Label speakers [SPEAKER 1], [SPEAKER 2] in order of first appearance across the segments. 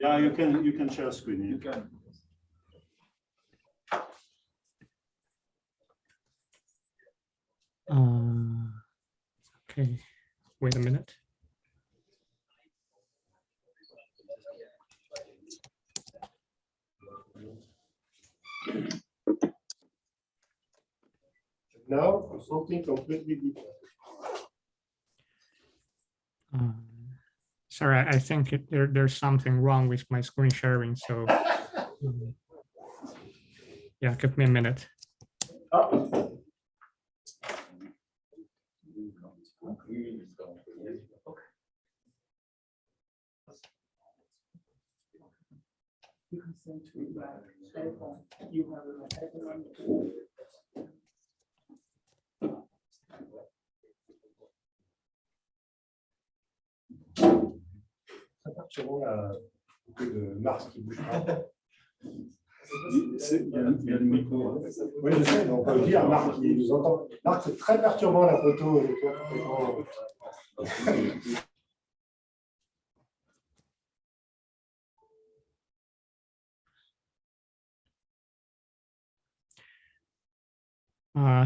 [SPEAKER 1] Yeah, you can share screen. You can.
[SPEAKER 2] Okay, wait a minute.
[SPEAKER 1] Now for something completely different.
[SPEAKER 2] Sorry, I think there's something wrong with my screen sharing. So yeah, give me a minute.
[SPEAKER 3] You can send to telephone. You have a telephone.
[SPEAKER 1] De Mars qui bouge pas. Il y a le micro. Oui, je sais, on peut dire Marc qui nous entend. Marc, c'est très perturbant la photo.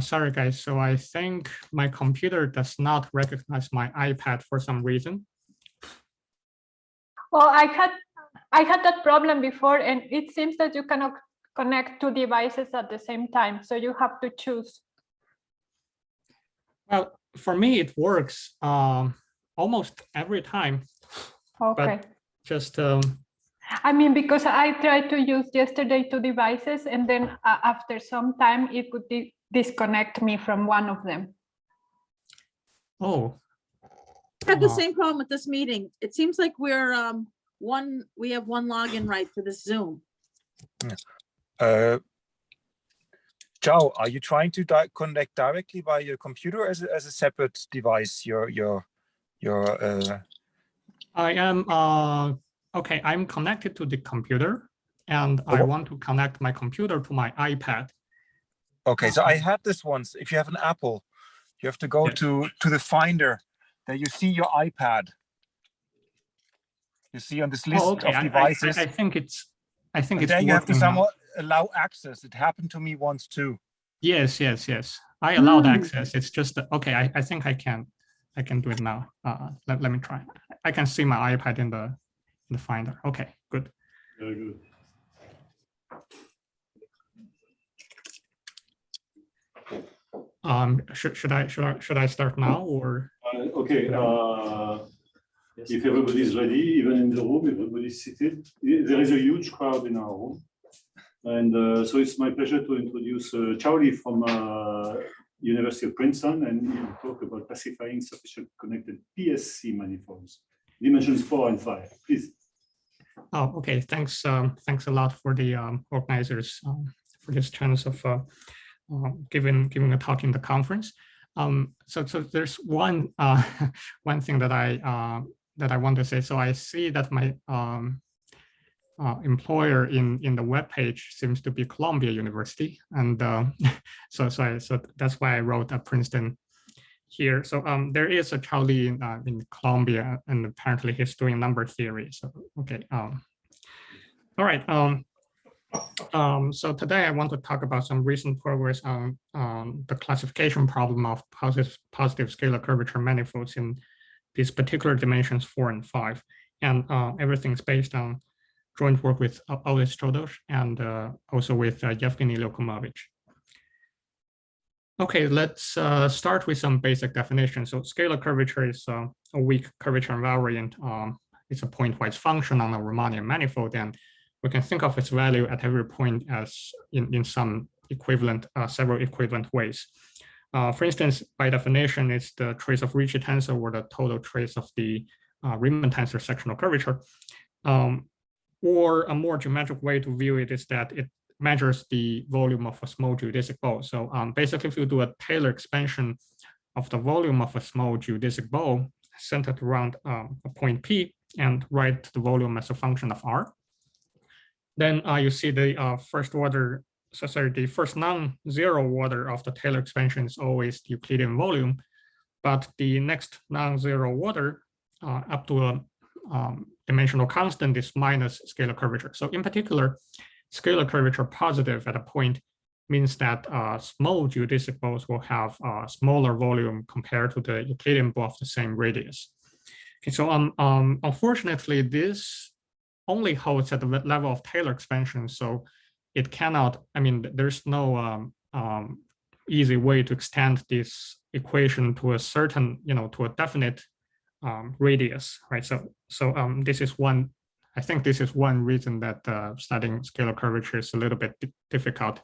[SPEAKER 2] Sorry, guys. So I think my computer does not recognize my iPad for some reason.
[SPEAKER 4] Well, I had that problem before, and it seems that you cannot connect two devices at the same time, so you have to choose.
[SPEAKER 2] Well, for me, it works almost every time.
[SPEAKER 4] Okay.
[SPEAKER 2] But just
[SPEAKER 4] I mean, because I tried to use yesterday two devices, and then after some time, it could disconnect me from one of them.
[SPEAKER 2] Oh.
[SPEAKER 5] I had the same problem with this meeting. It seems like we're we have one login right for this Zoom.
[SPEAKER 6] Joe, are you trying to connect directly by your computer as a separate device?
[SPEAKER 2] I am okay. I'm connected to the computer, and I want to connect my computer to my iPad.
[SPEAKER 6] Okay, so I had this once. If you have an Apple, you have to go to the Finder. There you see your iPad. You see on this list of devices.
[SPEAKER 2] I think it's
[SPEAKER 6] there you have to somewhat allow access. It happened to me once too.
[SPEAKER 2] Yes. I allowed access. It's just okay. I think I can do it now. Let me try. I can see my iPad in the Finder. Okay, good.
[SPEAKER 1] Very good.
[SPEAKER 2] Should I start now or?
[SPEAKER 1] Okay. If everybody's ready, even in the room, everybody's seated. There is a huge crowd in our room, and so it's my pleasure to introduce Charlie from University of Princeton, and he'll talk about classifying sufficient connected PSC manifolds, dimensions 4 and 5. Please.
[SPEAKER 2] Oh, okay. Thanks. Thanks a lot for the organizers for this chance of giving a talk in the conference. So there's one one thing that I want to say. So I see that my employer in the web page seems to be Columbia University, and so that's why I wrote Princeton here. So there is a Charlie in Columbia, and apparently he's doing number theory. So okay. All right. So today I want to talk about some recent progress on the classification problem of positive scalar curvature manifolds in these particular dimensions 4 and 5, and everything's based on joint work with Otis, Chodosh, and also with Yevgeny Liokumovich. Okay, let's start with some basic definitions. So scalar curvature is a weak curvature invariant. It's a pointwise function on a Riemannian manifold, and we can think of its value at every point as in some equivalent, several equivalent ways. For instance, by definition, it's the trace of Ricci tensor or the total trace of the Riemann tensor sectional curvature. Or a more geometric way to view it is that it measures the volume of a small geodesic bowl. So basically, if you do a Taylor expansion of the volume of a small geodesic bowl centered around a point P and write the volume as a function of R, then you see the first order, the first non-zero order of the Taylor expansion is always the Euclidean volume, but the next non-zero order up to dimensional constant is minus scalar curvature. So in particular, scalar curvature positive at a point means that small geodesic will have a smaller volume compared to the Euclidean bow of the same radius. Okay, so unfortunately, this only holds at the level of Taylor expansion, so it cannot, I mean, there's no easy way to extend this equation to a certain, to a definite radius, right? So this is one, I think this is one reason that studying scalar curvature is a little bit difficult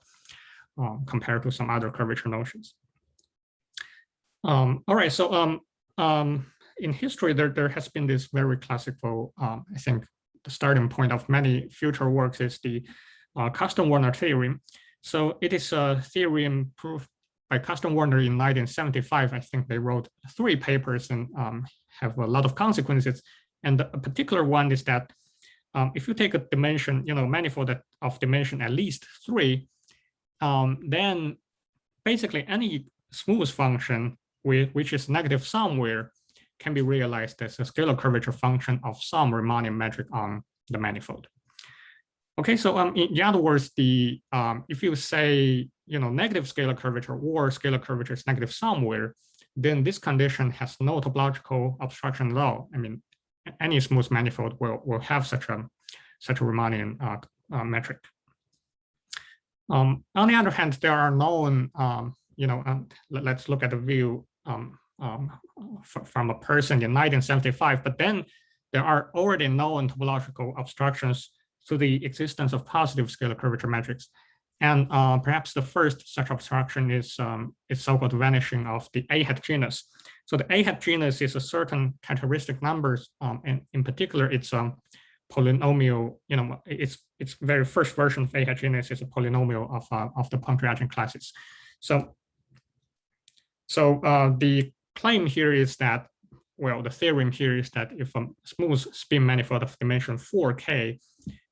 [SPEAKER 2] compared to some other curvature notions. All right, so in history, there has been this very classical, I think the starting point of many future works is the Custom-Werner theorem. So it is a theorem proved by Custom-Werner in 1975. I think they wrote 3 papers and have a lot of consequences. And a particular one is that if you take a dimension, manifold of dimension at least 3, then basically any smooth function which is negative somewhere can be realized as a scalar curvature function of some Riemannian metric on the manifold. Okay, so in other words, the if you say negative scalar curvature or scalar curvature is negative somewhere, then this condition has no topological obstruction at all. I mean, any smooth manifold will have such a Riemannian metric. On the other hand, there are known, let's look at the view from a person in 1975, but then there are already known topological obstructions to the existence of positive scalar curvature metrics. And perhaps the first such obstruction is so-called vanishing of the A hat genus. So the A hat genus is a certain characteristic numbers, and in particular, it's a polynomial, its very first version of A hat genus is a polynomial of the Pontryagin classes. So the claim here is that, well, the theorem here is that if a smooth spin manifold of dimension 4K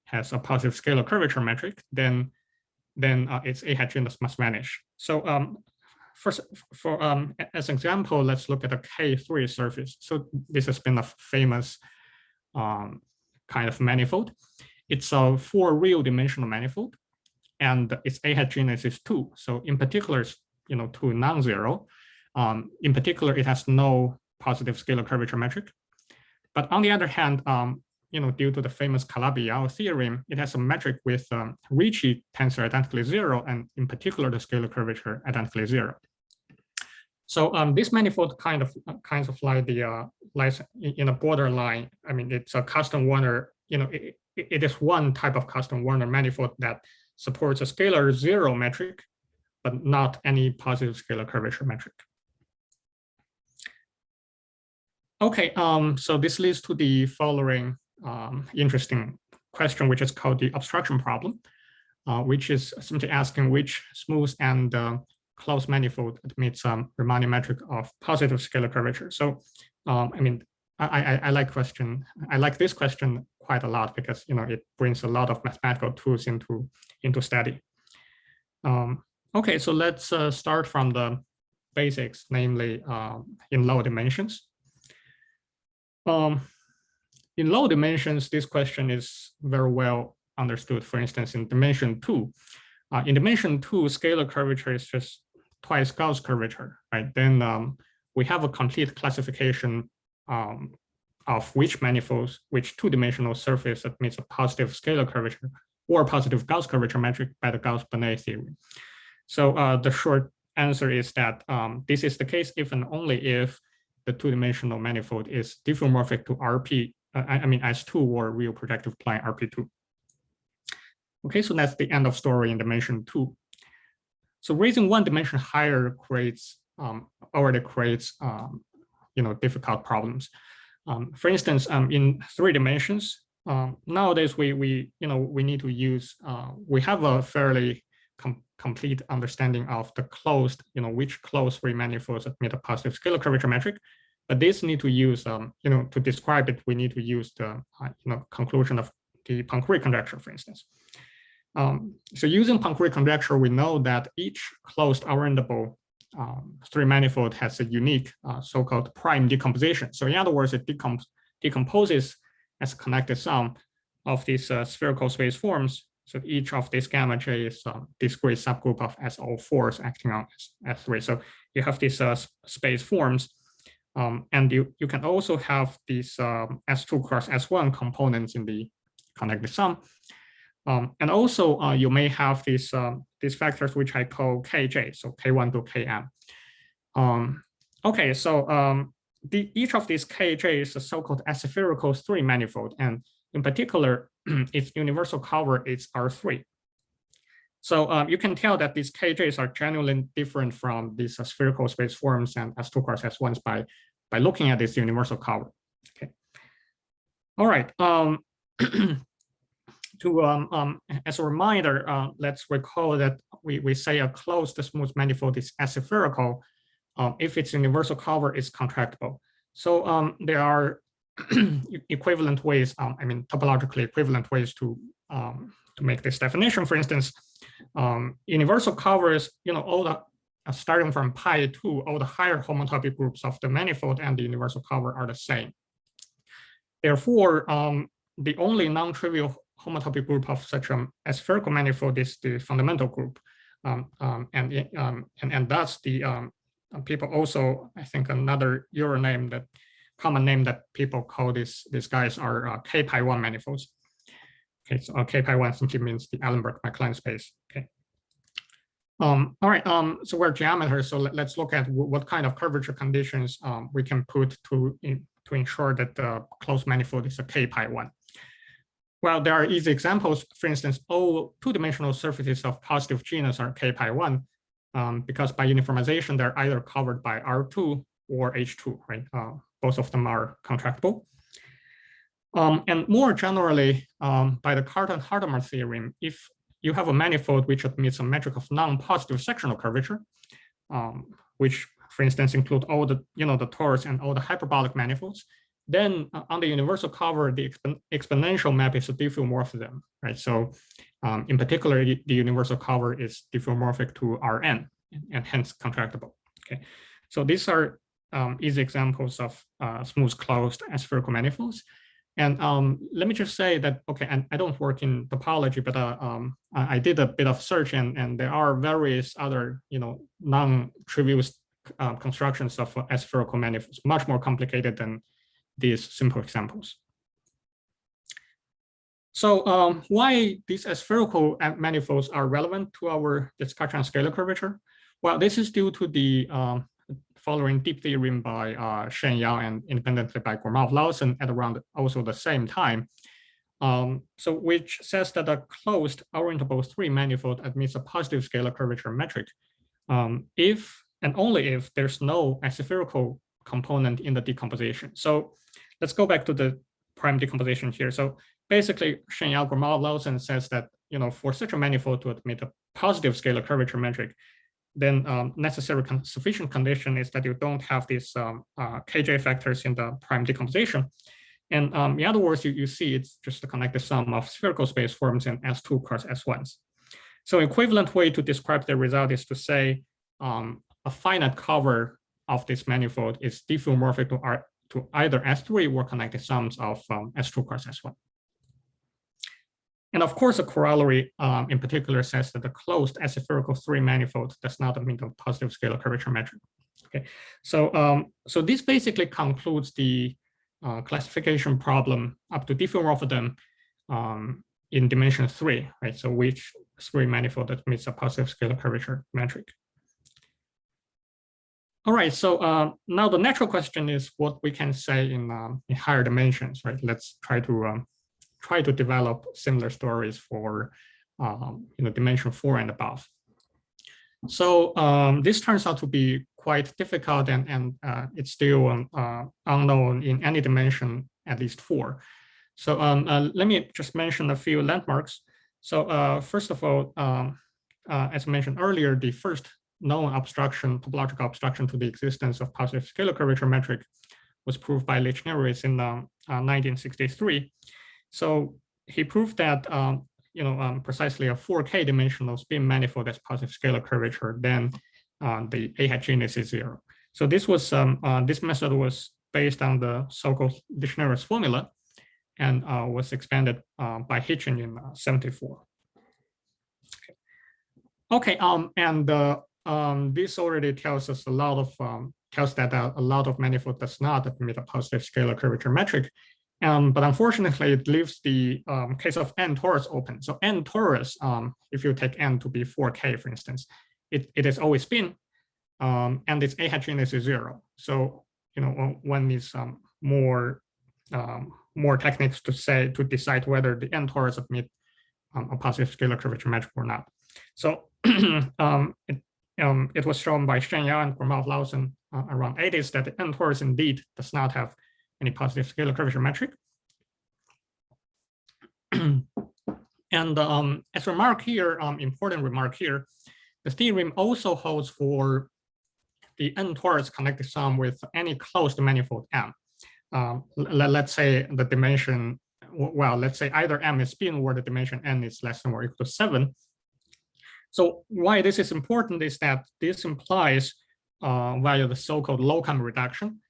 [SPEAKER 2] has a positive scalar curvature metric, then its A hat genus must vanish. So first, as an example, let's look at a K3 surface. So this has been a famous kind of manifold. It's a 4 real dimensional manifold, and its A hat genus is 2. So in particular, 2 non-zero. In particular, it has no positive scalar curvature metric. But on the other hand, due to the famous Calabi-Yau theorem, it has a metric with Ricci tensor identically 0, and in particular, the scalar curvature identically 0. So this manifold kind of like the lies in a borderline. I mean, it's a Custom-Werner. It is one type of Custom-Werner manifold that supports a scalar 0 metric, but not any positive scalar curvature metric. Okay, so this leads to the following interesting question, which is called the obstruction problem, which is simply asking which smooth and closed manifold admits Riemannian metric of positive scalar curvature. So, I mean, I like this question quite a lot because it brings a lot of mathematical tools into study. Okay, so let's start from the basics, namely in low dimensions. In low dimensions, this question is very well understood. For instance, in dimension 2, in dimension 2, scalar curvature is just twice Gauss curvature, right? Then we have a complete classification of which manifolds, which 2-dimensional surface admits a positive scalar curvature or positive Gauss curvature metric by the Gauss-Bonnet theorem. So the short answer is that this is the case if and only if the 2-dimensional manifold is diffeomorphic to RP, S2 or real projective plane RP2. Okay, so that's the end of story in dimension 2. So raising one dimension higher already creates difficult problems. For instance, in 3 dimensions, nowadays we need to use we have a fairly complete understanding of the closed, which closed Riemann manifolds admit a positive scalar curvature metric. But this need to use, to describe it, we need to use the conclusion of the Poincaré conjecture, for instance. So using Poincaré conjecture, we know that each closed orientable 3 manifold has a unique so-called prime decomposition. So in other words, it decomposes as a connected sum of these spherical space forms. So each of these gamma j is a discrete subgroup of SO4s acting on S3. So you have these space forms, and you can also have these S2 cross S1 components in the connected sum. And also you may have these factors which I call Kj, so K1 to Km. Okay, so each of these Kj is a so-called aspherical 3 manifold, and in particular, its universal cover is R3. So you can tell that these Kj's are genuinely different from these spherical space forms and S2 cross S1s by looking at this universal cover. Okay. All right. As a reminder, let's recall that we say a closed smooth manifold is aspherical if its universal cover is contractible. So there are equivalent ways, I mean, topologically equivalent ways to make this definition. For instance, universal covers, all the starting from pi 2, all the higher homotopy groups of the manifold and the universal cover are the same. Therefore, the only non-trivial homotopy group of such an aspherical manifold is the fundamental group, and that's the people also, I think, another Euro name, that common name that people call these guys are K pi 1 manifolds. Okay, so K pi 1 simply means the Allenberg-MacLane space. Okay. All right. So we're geometers, so let's look at what kind of curvature conditions we can put to ensure that the closed manifold is a K pi 1. Well, there are easy examples. For instance, all two-dimensional surfaces of positive genus are K pi 1 because by uniformization, they're either covered by R2 or H2, right? Both of them are contractible. And more generally, by the Cartan-Hadamard theorem, if you have a manifold which admits a metric of non-positive sectional curvature, which, for instance, include all the the torus and all the hyperbolic manifolds, then on the universal cover, the exponential map is a diffeomorphism, right? So in particular, the universal cover is diffeomorphic to Rn and hence contractible. Okay, so these are easy examples of smooth closed aspherical manifolds. And let me just say that, okay, and I don't work in topology, but I did a bit of search, and there are various other, non-trivial constructions of aspherical manifolds, much more complicated than these simple examples. So why these aspherical manifolds are relevant to our discussion on scalar curvature? Well, this is due to the following deep theorem by Shen Yao and independently by Gromov Lawson at around also the same time. So which says that a closed orientable 3 manifold admits a positive scalar curvature metric if and only if there's no aspherical component in the decomposition. So let's go back to the prime decomposition here. So basically, Shen Yao Gromov Lawson says that for such a manifold to admit a positive scalar curvature metric, then necessary sufficient condition is that you don't have these Kj factors in the prime decomposition. And in other words, you see it's just a connected sum of spherical space forms in S2 cross S1s. So equivalent way to describe the result is to say a finite cover of this manifold is diffeomorphic to either S3 or connected sums of S2 cross S1. And of course, a corollary in particular says that the closed aspherical 3 manifold does not admit a positive scalar curvature metric. Okay, so so this basically concludes the classification problem up to diffeomorphism in dimension 3, right? So which 3 manifold admits a positive scalar curvature metric. All right, so now the natural question is what we can say in higher dimensions, right? Let's try to develop similar stories for dimension 4 and above. So this turns out to be quite difficult, and it's still unknown in any dimension at least 4. So let me just mention a few landmarks. So first of all, as I mentioned earlier, the first known obstruction, topological obstruction to the existence of positive scalar curvature metric was proved by Liokumovich in 1963. So he proved that precisely a 4K dimensional spin manifold has positive scalar curvature, then the A hat genus is 0. So this was this method was based on the so-called Liokumovich formula, and was expanded by Hitchin in 74. Okay, and this already tells us a lot of tells that a lot of manifold does not admit a positive scalar curvature metric. But unfortunately, it leaves the case of n torus open. So n torus, if you take n to be 4k, for instance, it has always been, and its A hat genus is 0. So one needs more techniques to decide whether the n torus admit a positive scalar curvature metric or not. So it was shown by Shenyao and Gromov Lausen around 80s that the n torus indeed does not have any positive scalar curvature metric. And as a remark here, important remark here, the theorem also holds for the n torus connected sum with any closed manifold M. Let's say the dimension, well, let's say either M is spin or the dimension n is less than or equal to 7. So why this is important is that this implies via the so-called Liokumovich reduction,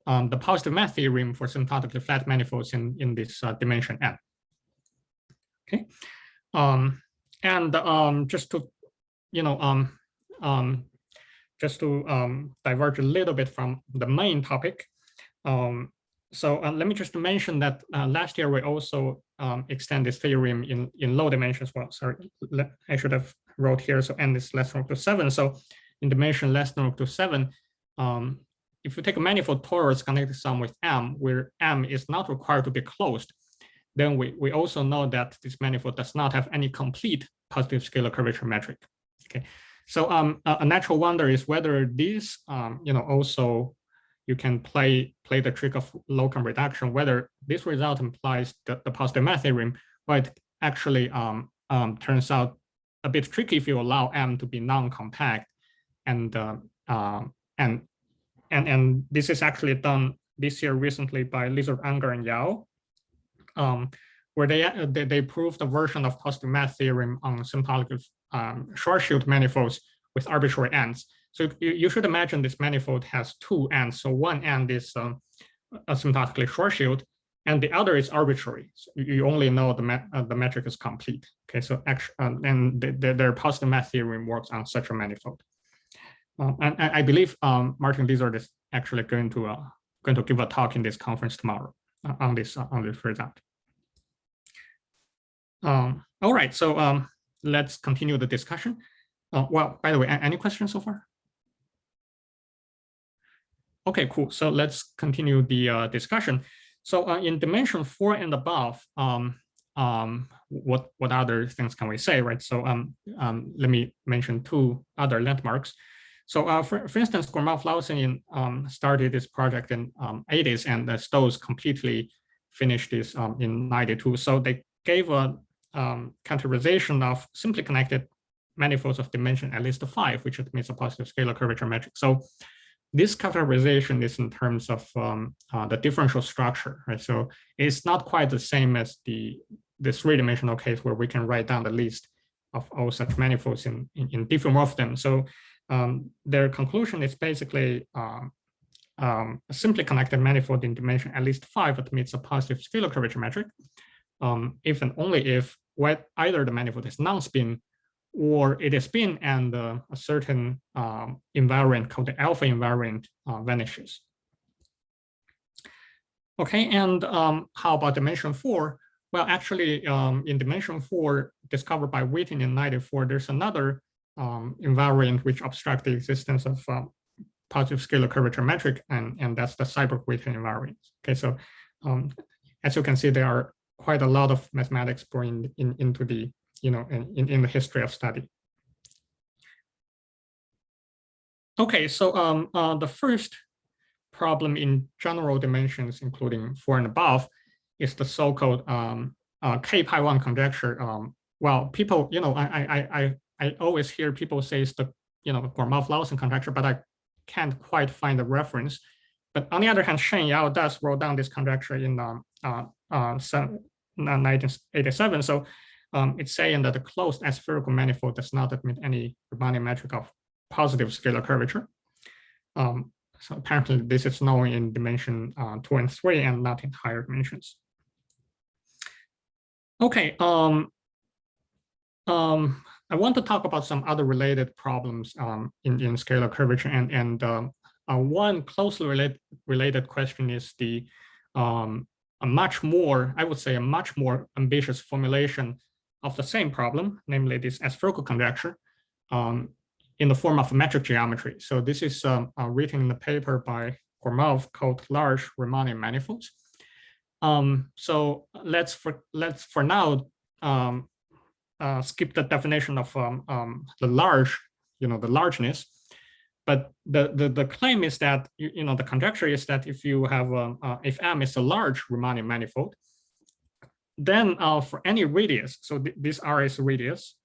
[SPEAKER 2] the positive math theorem for symptotically flat manifolds in this dimension n. Okay, and just to diverge a little bit from the main topic. So let me just mention that last year we also extend this theorem in low dimensions. Well, sorry, I should have wrote here. So n is less than or equal to 7. So in dimension less than or equal to 7, if you take a manifold torus connected sum with M, where M is not required to be closed, then we also know that this manifold does not have any complete positive scalar curvature metric. Okay, so a natural wonder is whether this, also you can play the trick of Liokumovich reduction, whether this result implies the positive math theorem, but it actually turns out a bit tricky if you allow M to be non-compact, and this is actually done this year recently by Lizard, Unger, and Yao, where they proved a version of positive math theorem on symptotically short-shield manifolds with arbitrary ends. So you should imagine this manifold has two ends. So one end is asymptotically short-shield, and the other is arbitrary. So you only know the metric is complete. Okay, so actually, and their positive math theorem works on such a manifold. And I believe Martin Lizard is actually going to give a talk in this conference tomorrow on this result. All right, so let's continue the discussion. Well, by the way, any questions so far? Okay, cool. So let's continue the discussion. So in dimension 4 and above, what other things can we say, right? So let me mention two other landmarks. So for instance, Gromov Lausen started this project in 80s, and Stows completely finished this in 92. So they gave a categorization of simply connected manifolds of dimension at least 5, which admits a positive scalar curvature metric. So this categorization is in terms of the differential structure, right? So it's not quite the same as the 3-dimensional case where we can write down the list of all such manifolds in diffeomorphism. So their conclusion is basically a simply connected manifold in dimension at least 5 admits a positive scalar curvature metric, if and only if either the manifold is non-spin or it is spin and a certain invariant called the alpha invariant vanishes. Okay, and how about dimension 4? Well, actually, in dimension 4, discovered by Witten in 94, there's another invariant which obstructs the existence of positive scalar curvature metric, and that's the Seiberg-Witten invariant. Okay, so as you can see, there are quite a lot of mathematics brought into the in the history of study. Okay, so the first problem in general dimensions, including 4 and above, is the so-called K-pi1 conjecture. Well, people, I always hear people say it's the Gromov-Lausen conjecture, but I can't quite find the reference. But on the other hand, Shenyao does wrote down this conjecture in 1987. So it's saying that the closed aspherical manifold does not admit any Riemannian metric of positive scalar curvature. So apparently this is known in dimension 2 and 3 and not in higher dimensions. Okay. I want to talk about some other related problems in scalar curvature, and one closely related question is the a much more, I would say, a much more ambitious formulation of the same problem, namely this aspherical conjecture in the form of metric geometry. So this is written in the paper by Gromov called large Riemannian manifolds. So let's for now skip the definition of the large, the largeness. But the claim is that the conjecture is that if you have if M is a large Riemannian manifold, then for any radius, so this R is radius,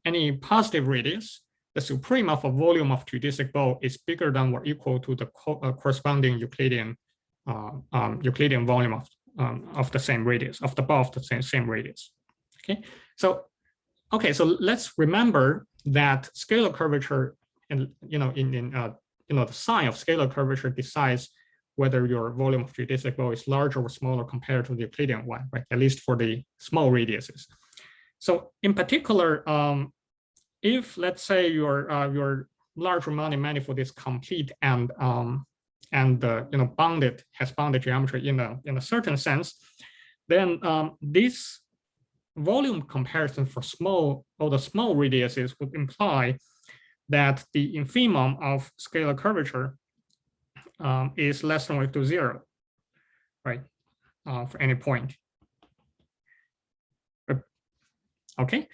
[SPEAKER 2] any positive radius, the supreme of a volume of geodesic bow is bigger than or equal to the corresponding Euclidean volume of the same radius, of the bow of the same radius. Okay, so let's remember that scalar curvature, and the sign of scalar curvature decides whether your volume of geodesic bow is larger or smaller compared to the Euclidean one, right? At least for the small radiuses. So in particular, if let's say your large Riemannian manifold is complete and bounded, has bounded geometry in a certain sense, then this volume comparison for all the small radiuses would imply that the infimum of scalar curvature is less than or equal to 0, right? For any point. Okay.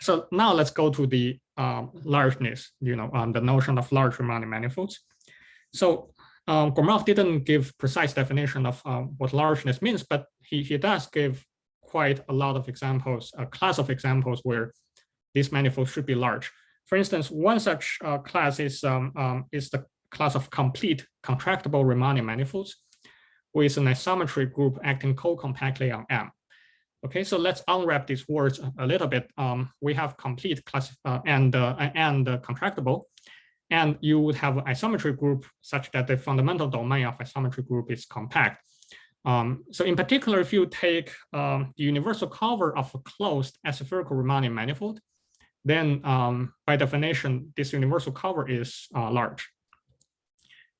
[SPEAKER 2] So now let's go to the largeness, the notion of large Riemannian manifolds. So Gromov didn't give precise definition of what largeness means, but he does give quite a lot of examples, a class of examples where this manifold should be large. For instance, one such class is the class of complete contractible Riemannian manifolds with an isometry group acting co-compactly on M. Okay, so let's unwrap these words a little bit. We have complete class and contractible, and you would have an isometry group such that the fundamental domain of isometry group is compact. So in particular, if you take the universal cover of a closed aspherical Riemannian manifold, then by definition, this universal cover is large.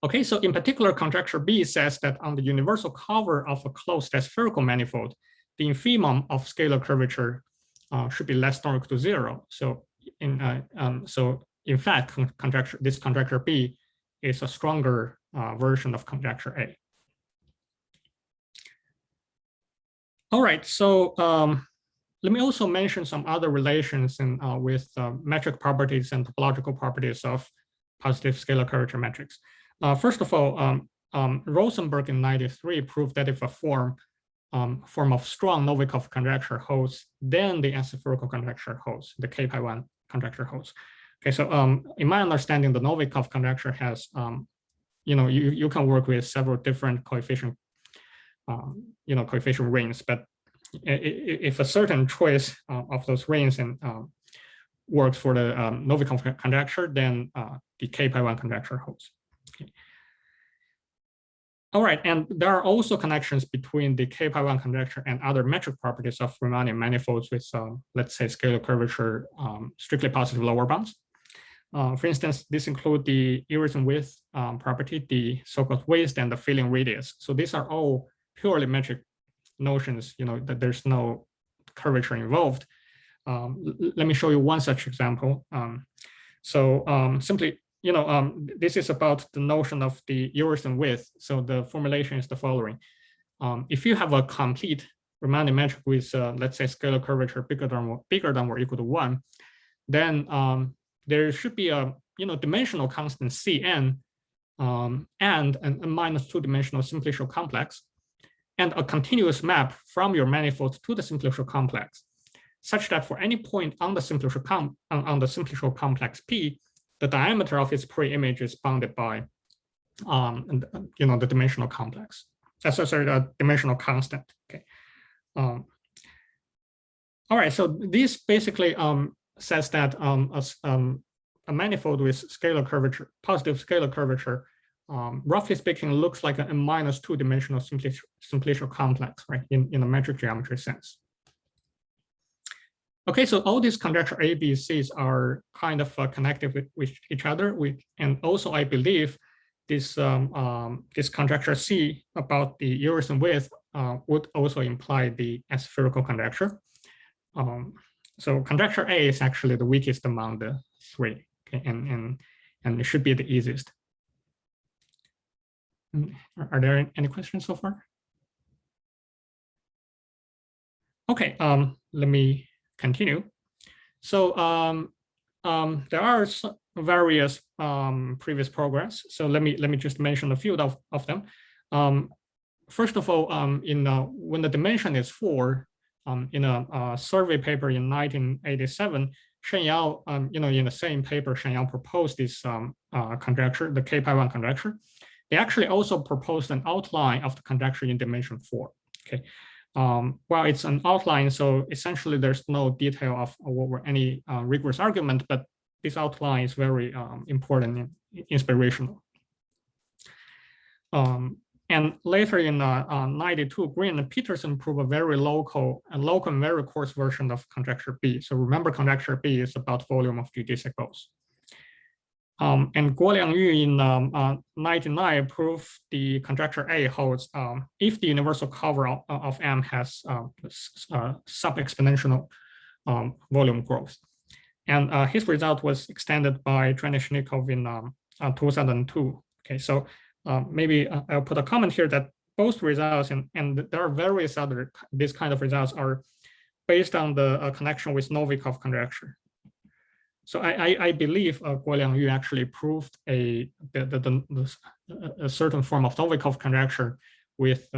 [SPEAKER 2] Okay, so in particular, conjecture B says that on the universal cover of a closed aspherical manifold, the infimum of scalar curvature should be less than or equal to 0. So in fact, this conjecture B is a stronger version of conjecture A. All right, so let me also mention some other relations with metric properties and topological properties of positive scalar curvature metrics. First of all, Rosenberg in '93 proved that if a form of strong Novikov conjecture holds, then the aspherical conjecture holds, the K-pi1 conjecture holds. Okay, so in my understanding, the Novikov conjecture has, you can work with several different coefficient, coefficient rings, but if a certain choice of those rings and works for the Novikov conjecture, then the K-pi1 conjecture holds. Okay. All right, and there are also connections between the K-pi1 conjecture and other metric properties of Riemannian manifolds with, let's say, scalar curvature, strictly positive lower bounds. For instance, this include the irreducible width property, the so-called width, and the filling radius. So these are all purely metric notions, that there's no curvature involved. Let me show you one such example. Simply, this is about the notion of the irreducible width. So the formulation is the following. If you have a complete Riemannian metric with, let's say, scalar curvature bigger than or equal to 1, then there should be a dimensional constant Cn and a minus 2-dimensional simplicial complex, and a continuous map from your manifold to the simplicial complex, such that for any point on the simplicial complex P, the diameter of its pre-image is bounded by, the dimensional complex. Sorry, the dimensional constant. Okay. All right. So this basically says that a manifold with scalar curvature, positive scalar curvature, roughly speaking, looks like a -2 dimensional simplicial complex, right, in a metric geometry sense. Okay, so all these conjecture A, B, C's are kind of connected with each other. And also, I believe this this conjecture C about the Urisan width would also imply the aspherical conjecture. So conjecture A is actually the weakest among the three, okay, and it should be the easiest. Are there any questions so far? Okay, let me continue. So there are various previous progress. So let me just mention a few of them. First of all, when the dimension is 4, in a survey paper in 1987, Shen Yao, in the same paper, Shen Yao proposed this conjecture, the K-pi1 conjecture. They actually also proposed an outline of the conjecture in dimension 4. Okay. Well, it's an outline, so essentially there's no detail of or any rigorous argument, but this outline is very important and inspirational. And later in 92, Green and Peterson proved a very local and very coarse version of conjecture B. So remember, conjecture B is about volume of geodesic bows. And Guo Liangyu in 99 proved the conjecture A holds if the universal cover of M has sub-exponential volume growth. And his result was extended by Trenishnikov in 2002. Okay, so maybe I'll put a comment here that both results, and there are various other, these kind of results are based on the connection with Novikov conjecture. So I believe Guo Liangyu actually proved a certain form of Novikov conjecture with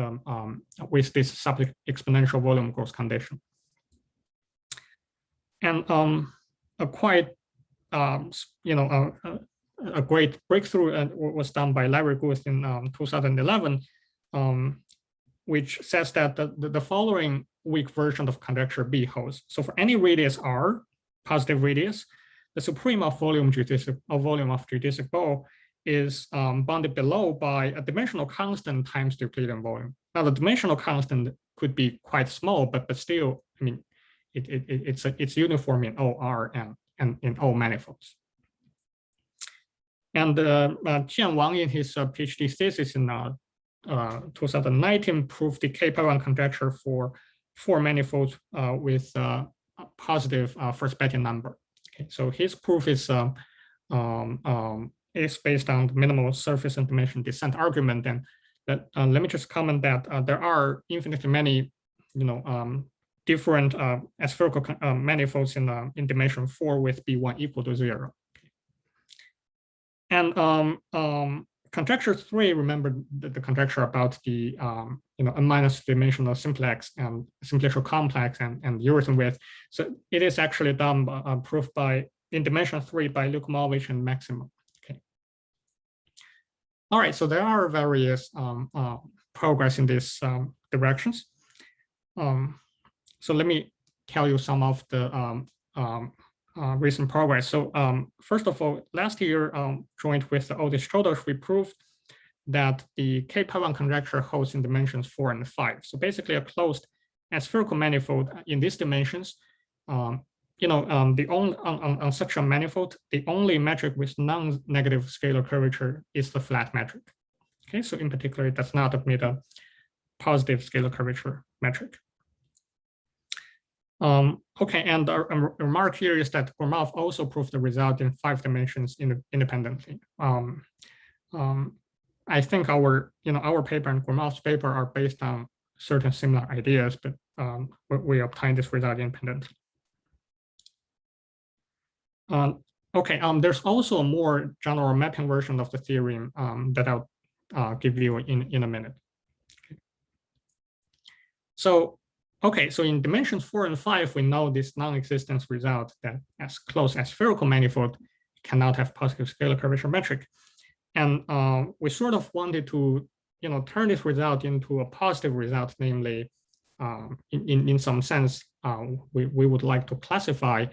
[SPEAKER 2] this sub-exponential volume growth condition. And a quite a great breakthrough was done by Larry Guth in 2011, which says that the following weak version of conjecture B holds. So for any radius R, positive radius, the supreme of volume of geodesic bow is bounded below by a dimensional constant times the Euclidean volume. Now the dimensional constant could be quite small, but still, I mean, it's uniform in all R and in all manifolds. And Jian Wang in his PhD thesis in 2019 proved the K-pi1 conjecture for 4 manifolds with a positive first Bettian number. Okay, so his proof is based on the minimal surface and dimension descent argument. And that let me just comment that there are infinitely many, different aspherical manifolds in dimension 4 with B1 equal to 0. And conjecture 3, remember the conjecture about the a minus dimensional simplex and simplicial complex and Urisan width. So it is actually done proved by in dimension 3 by Liokumovich and Maximum. Okay. All right, so there are various progress in these directions. So let me tell you some of the recent progress. So first of all, last year, joined with the Otis Chodosh, we proved that the K-pi1 conjecture holds in dimensions 4 and 5. So basically a closed aspherical manifold in these dimensions, on such a manifold, the only metric with non-negative scalar curvature is the flat metric. Okay, so in particular, it does not admit a positive scalar curvature metric. Okay, and a remark here is that Gromov also proved the result in 5 dimensions independently. I think our paper and Gromov's paper are based on certain similar ideas, but we obtained this result independently. Okay, there's also a more general mapping version of the theorem that I'll give you in a minute. Okay. So, okay, so in dimensions 4 and 5, we know this non-existence result that as closed as spherical manifold cannot have positive scalar curvature metric. And we sort of wanted to, turn this result into a positive result, namely, in some sense, we would like to classify,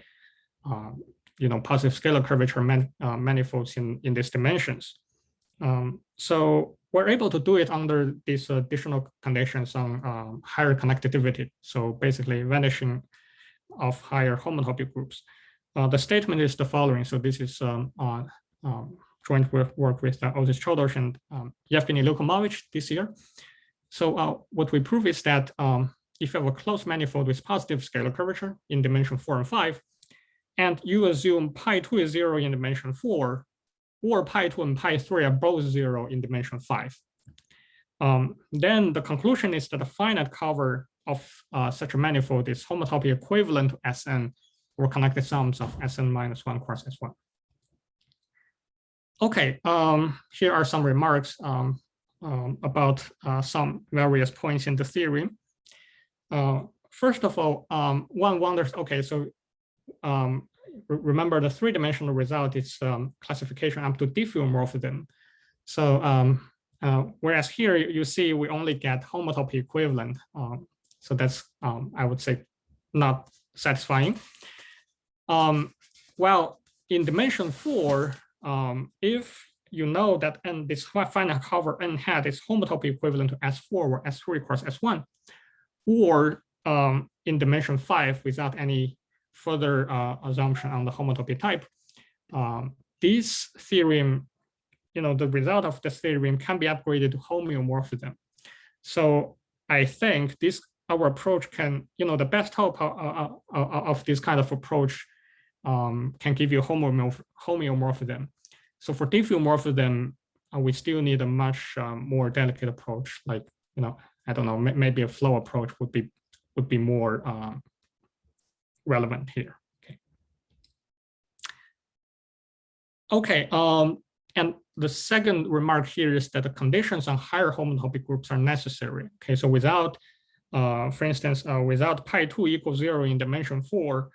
[SPEAKER 2] positive scalar curvature manifolds in these dimensions. So we're able to do it under these additional conditions on higher connectivity. So basically vanishing of higher homotopy groups. The statement is the following. So this is joint work with Otis, Chodosh, and Yevgeny Liokumovich this year. So what we prove is that if you have a closed manifold with positive scalar curvature in dimension 4 and 5, and you assume pi2 is 0 in dimension 4, or pi2 and pi3 are both 0 in dimension 5, then the conclusion is that the finite cover of such a manifold is homotopy equivalent to Sn, or connected sums of Sn minus 1 cross S1. Okay, here are some remarks about some various points in the theorem. First of all, one wonders, okay, so remember the three-dimensional result is classification up to diffeomorphism. So whereas here you see we only get homotopy equivalent. So that's, I would say, not satisfying. Well, in dimension 4, if you know that n, this finite cover n hat is homotopy equivalent to S4 or S3 cross S1, or in dimension 5 without any further assumption on the homotopy type, this theorem, the result of this theorem can be upgraded to homeomorphism. So I think our approach can, the best hope of this kind of approach can give you homeomorphism. So for diffeomorphism, we still need a much more delicate approach, like, I don't know, maybe a flow approach would be more relevant here. Okay, and the second remark here is that the conditions on higher homotopy groups are necessary. Okay, so without, for instance, without pi2 equals 0 in dimension 4,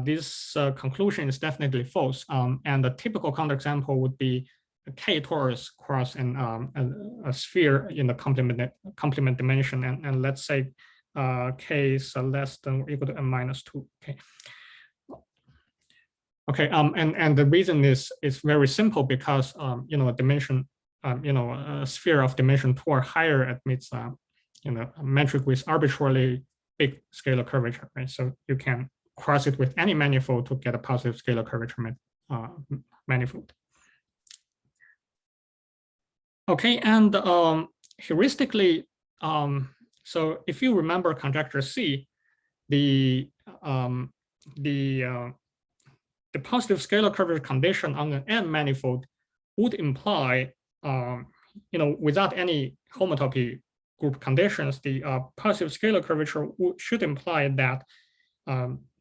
[SPEAKER 2] this conclusion is definitely false. And the typical counterexample would be a K torus cross a sphere in the complement dimension, and let's say K is less than or equal to n minus 2. Okay. Okay. And the reason is very simple because a dimension, a sphere of dimension 2 or higher admits a metric with arbitrarily big scalar curvature, right? So you can cross it with any manifold to get a positive scalar curvature manifold. Okay, and heuristically, so if you remember conjecture C, the positive scalar curvature condition on an n manifold would imply, without any homotopy group conditions, the positive scalar curvature should imply that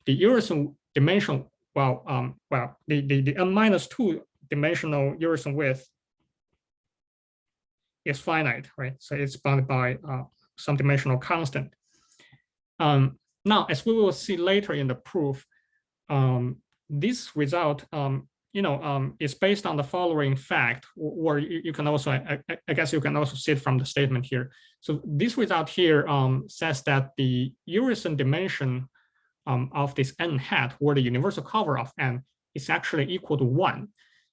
[SPEAKER 2] the Urisohn dimension, the n minus 2 dimensional Urisohn width is finite, right? So it's bounded by some dimensional constant. Now, as we will see later in the proof, this result, is based on the following fact, or you can also, I guess you can also see it from the statement here. So this result here says that the Urisohn dimension of this n hat, or the universal cover of n, is actually equal to 1.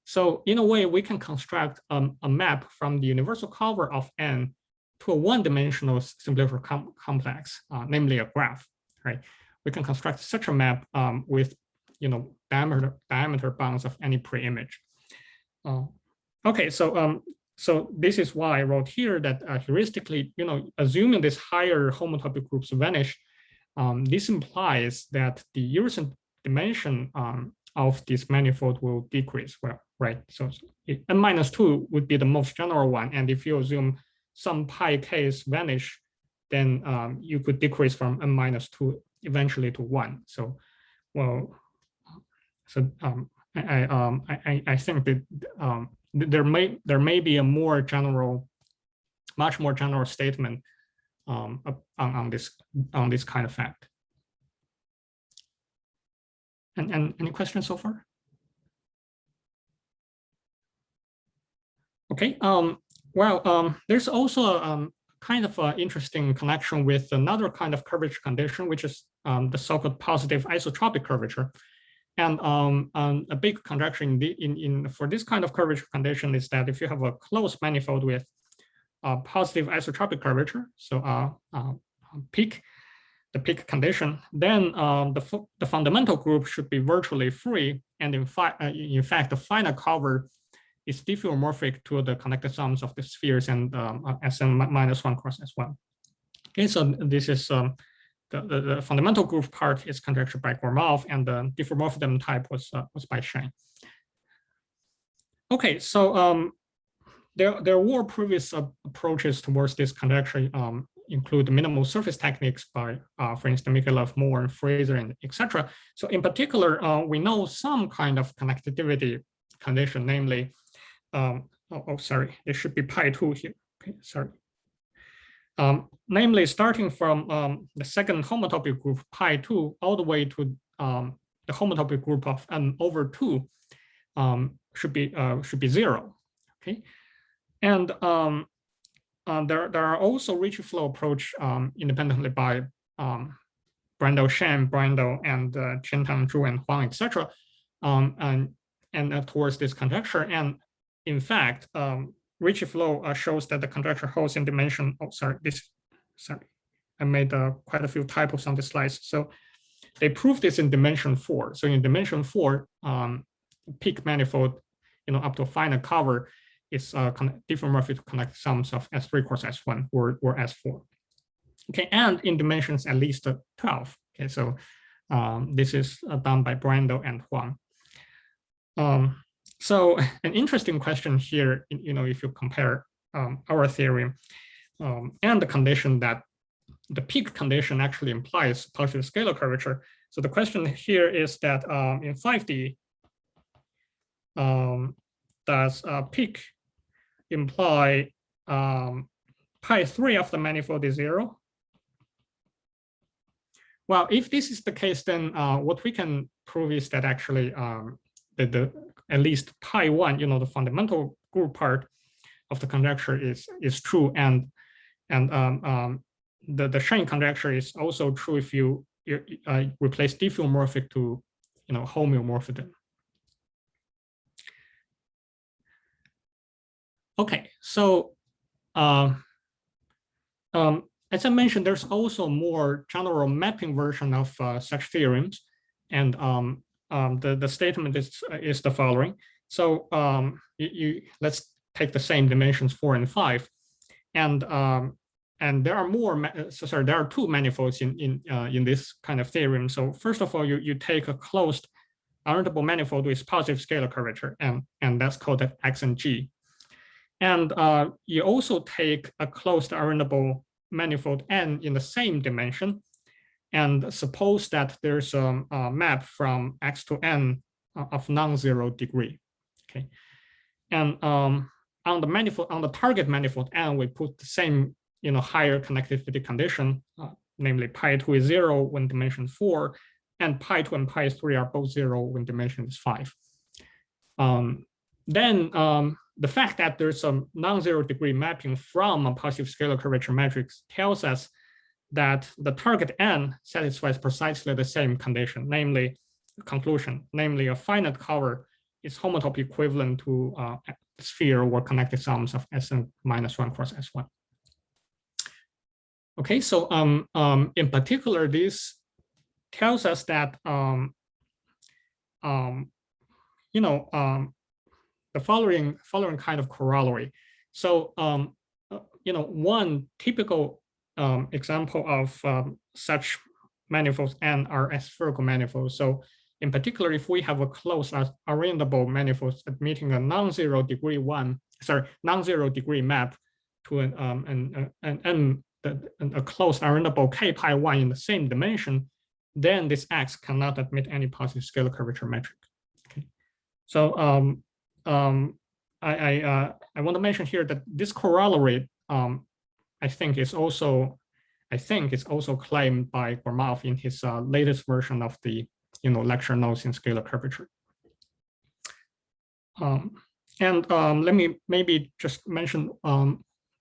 [SPEAKER 2] So in a way, we can construct a map from the universal cover of n to a one-dimensional simplified complex, namely a graph, right? We can construct such a map with, diameter bounds of any pre-image. Okay, so this is why I wrote here that heuristically, assuming this higher homotopy groups vanish, this implies that the Urisohn dimension of this manifold will decrease. Well, right. So n minus 2 would be the most general one, and if you assume some pi k's vanish, then you could decrease from n minus 2 eventually to 1. So, well, so I think that there may be a more general, much more general statement on this kind of fact. And any questions so far? Okay. There's also a kind of interesting connection with another kind of curvature condition, which is the so-called positive isotropic curvature. And a big conjecture for this kind of curvature condition is that if you have a closed manifold with a positive isotropic curvature, so the peak condition, then the fundamental group should be virtually free. And in fact, the finite cover is diffeomorphic to the connected sums of the spheres and Sn minus 1 cross S1. Okay, so this is the fundamental group part is conjectured by Gromov, and the diffeomorphism type was by Shane. Okay, so there were previous approaches towards this conjecture, include minimal surface techniques by, for instance, Mikhailoff, Moore, and Fraser, and etc. So in particular, we know some kind of connectivity condition, namely, sorry, it should be pi 2 here. Okay, sorry. Namely, starting from the second homotopy group pi 2 all the way to the homotopy group of n over 2 should be 0. Okay, and there are also Ricci flow approach independently by Brandel, Shen, Brandel, and Chen-Tang, Zhu, and Huang, etc. And towards this conjecture. And in fact, Ricci flow shows that the conjecture holds in dimension. Oh, sorry, I made quite a few typos on the slides. So they prove this in dimension 4. So in dimension 4, peak manifold, up to a finite cover is diffeomorphic to connect sums of S3 cross S1 or S4. Okay, and in dimensions at least 12. Okay, so this is done by Brandel and Huang. So an interesting question here, if you compare our theorem and the condition that the peak condition actually implies positive scalar curvature. So the question here is that in 5D, does peak imply pi 3 of the manifold is 0? Well, if this is the case, then what we can prove is that actually at least pi 1, the fundamental group part of the conjecture is true, and the Shane conjecture is also true if you replace diffeomorphic to homeomorphism. Okay, so as I mentioned, there's also more general mapping version of such theorems, and the statement is the following. So let's take the same dimensions 4 and 5, and there are there are two manifolds in this kind of theorem. So first of all, you take a closed orientable manifold with positive scalar curvature, and that's called X and G. And you also take a closed orientable manifold N in the same dimension, and suppose that there's a map from X to N of non-zero degree. Okay, and on the target manifold N, we put the same higher connectivity condition, namely pi 2 is 0 when dimension 4, and pi 2 and pi 3 are both 0 when dimension is 5. Then the fact that there's a non-zero degree mapping from a positive scalar curvature matrix tells us that the target N satisfies precisely the same condition, namely conclusion, namely a finite cover is homotopy equivalent to a sphere or connected sums of Sn minus 1 cross S1. Okay, so in particular, this tells us that the following kind of corollary. So one typical example of such manifolds N are aspherical manifolds. So in particular, if we have a closed orientable manifold admitting a non-zero degree map to a closed orientable K pi 1 in the same dimension, then this X cannot admit any positive scalar curvature metric. Okay, so I want to mention here that this corollary I think is also claimed by Gromov in his latest version of the lecture notes in scalar curvature. Let me maybe just mention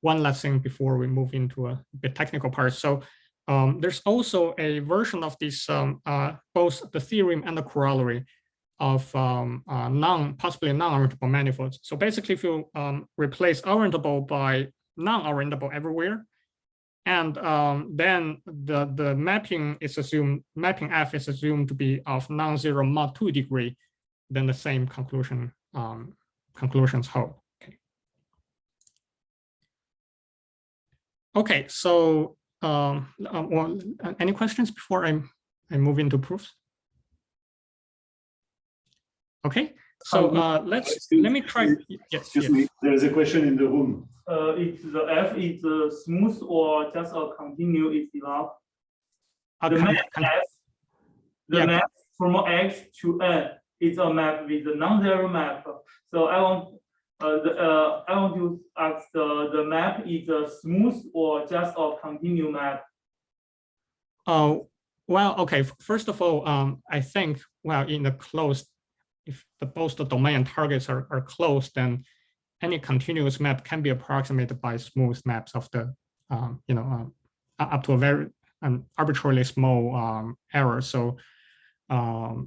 [SPEAKER 2] one last thing before we move into a bit technical part. So there's also a version of this both the theorem and the corollary of possibly non-orientable manifolds. So basically, if you replace orientable by non-orientable everywhere, and then the mapping is assumed, mapping F is assumed to be of non-zero mod 2 degree, then the same conclusions hold. Okay, so well, any questions before I move into proofs? Okay, so let me try. Yes,
[SPEAKER 1] Excuse me, there is a question in the room.
[SPEAKER 3] If the F is smooth or just a continue is enough. The map F, the map from X to N is a map with a non-zero map. So I want to ask the map is a smooth or just a continue map.
[SPEAKER 2] Oh, well, okay. First of all, I think, well, in the closed, if both the domain and targets are closed, then any continuous map can be approximated by smooth maps of the, up to a very arbitrarily small error. So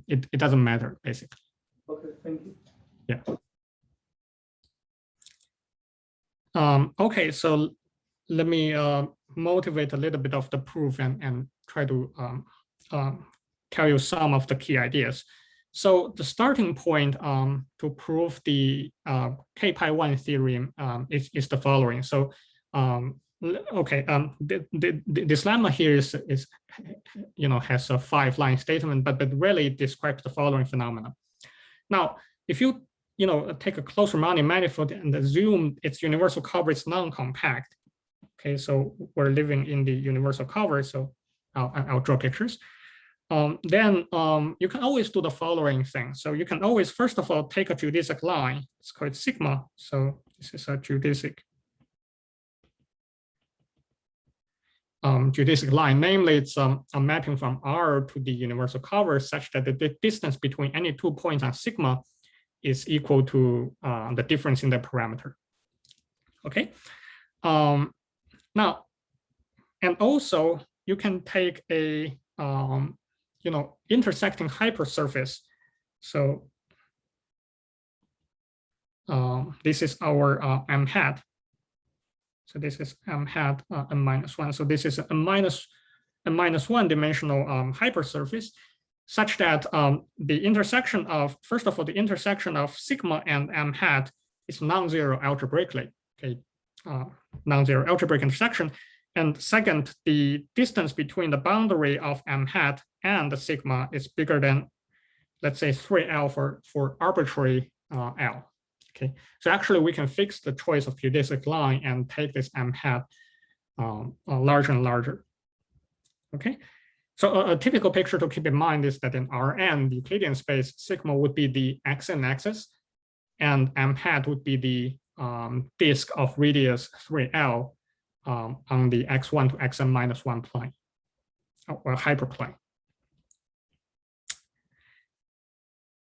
[SPEAKER 2] it doesn't matter, basically.
[SPEAKER 3] Okay, thank you.
[SPEAKER 2] Yeah. Okay, so let me motivate a little bit of the proof and try to tell you some of the key ideas. So the starting point to prove the K-pi1 theorem is the following. So okay, this lemma here is has a 5-line statement, but really it describes the following phenomena. Now, if you take a closed Riemannian manifold and assume its universal cover is non-compact. Okay, so we're living in the universal cover, so I'll draw pictures. Then you can always do the following thing. So you can always, first of all, take a geodesic line. It's called sigma. So this is a geodesic line. Namely, it's a mapping from R to the universal cover such that the distance between any 2 points on sigma is equal to the difference in the parameter. Okay. Now, and also you can take a intersecting hypersurface. So this is our m hat. So this is m hat n-1. So this is a minus 1 dimensional hypersurface, such that the intersection of, first of all, the intersection of sigma and m hat is non-zero algebraically. Okay, non-zero algebraic intersection. And second, the distance between the boundary of m hat and the sigma is bigger than, let's say, 3L for arbitrary L. Okay, so actually we can fix the choice of geodesic line and take this m hat larger and larger. Okay, so a typical picture to keep in mind is that in Rn, the Euclidean space, sigma would be the xn axis, and m hat would be the disk of radius 3L on the x1 to xn minus 1 plane, or hyperplane.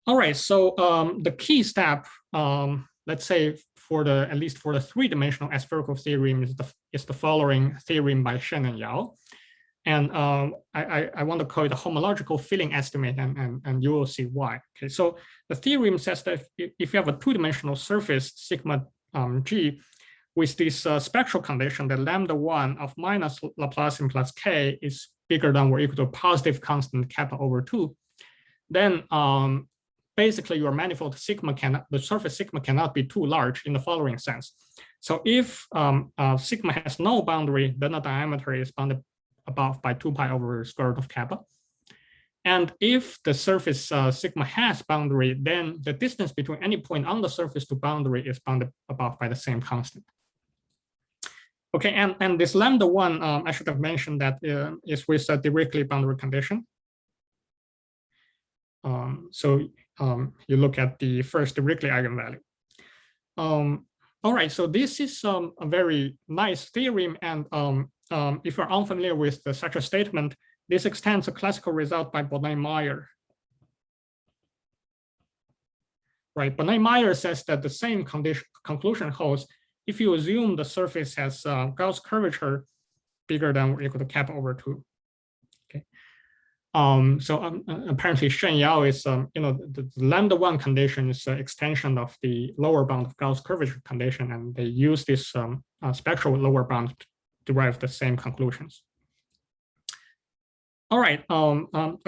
[SPEAKER 2] All right, so the key step, let's say at least for the 3-dimensional aspherical theorem is the following theorem by Shen and Yao. And I want to call it a homological filling estimate, and you will see why. Okay, so the theorem says that if you have a 2-dimensional surface sigma g with this spectral condition that lambda1 of minus Laplacian plus k is bigger than or equal to a positive constant kappa over 2, then basically your manifold sigma the surface sigma cannot be too large in the following sense. So if sigma has no boundary, then the diameter is bounded above by 2 pi over square root of kappa. And if the surface sigma has boundary, then the distance between any point on the surface to boundary is bounded above by the same constant. Okay, and this lambda1, I should have mentioned that is with a directly boundary condition. So you look at the first directly eigenvalue. All right, so this is a very nice theorem, and if you're unfamiliar with such a statement, this extends a classical result by Bonnet-Meyer. Right, Bonnet-Meyer says that the same conclusion holds if you assume the surface has Gauss curvature bigger than or equal to kappa over 2. Okay, Apparently Shen Yao is, the lambda 1 condition is an extension of the lower bound of Gauss curvature condition, and they use this spectral lower bound to derive the same conclusions. All right, then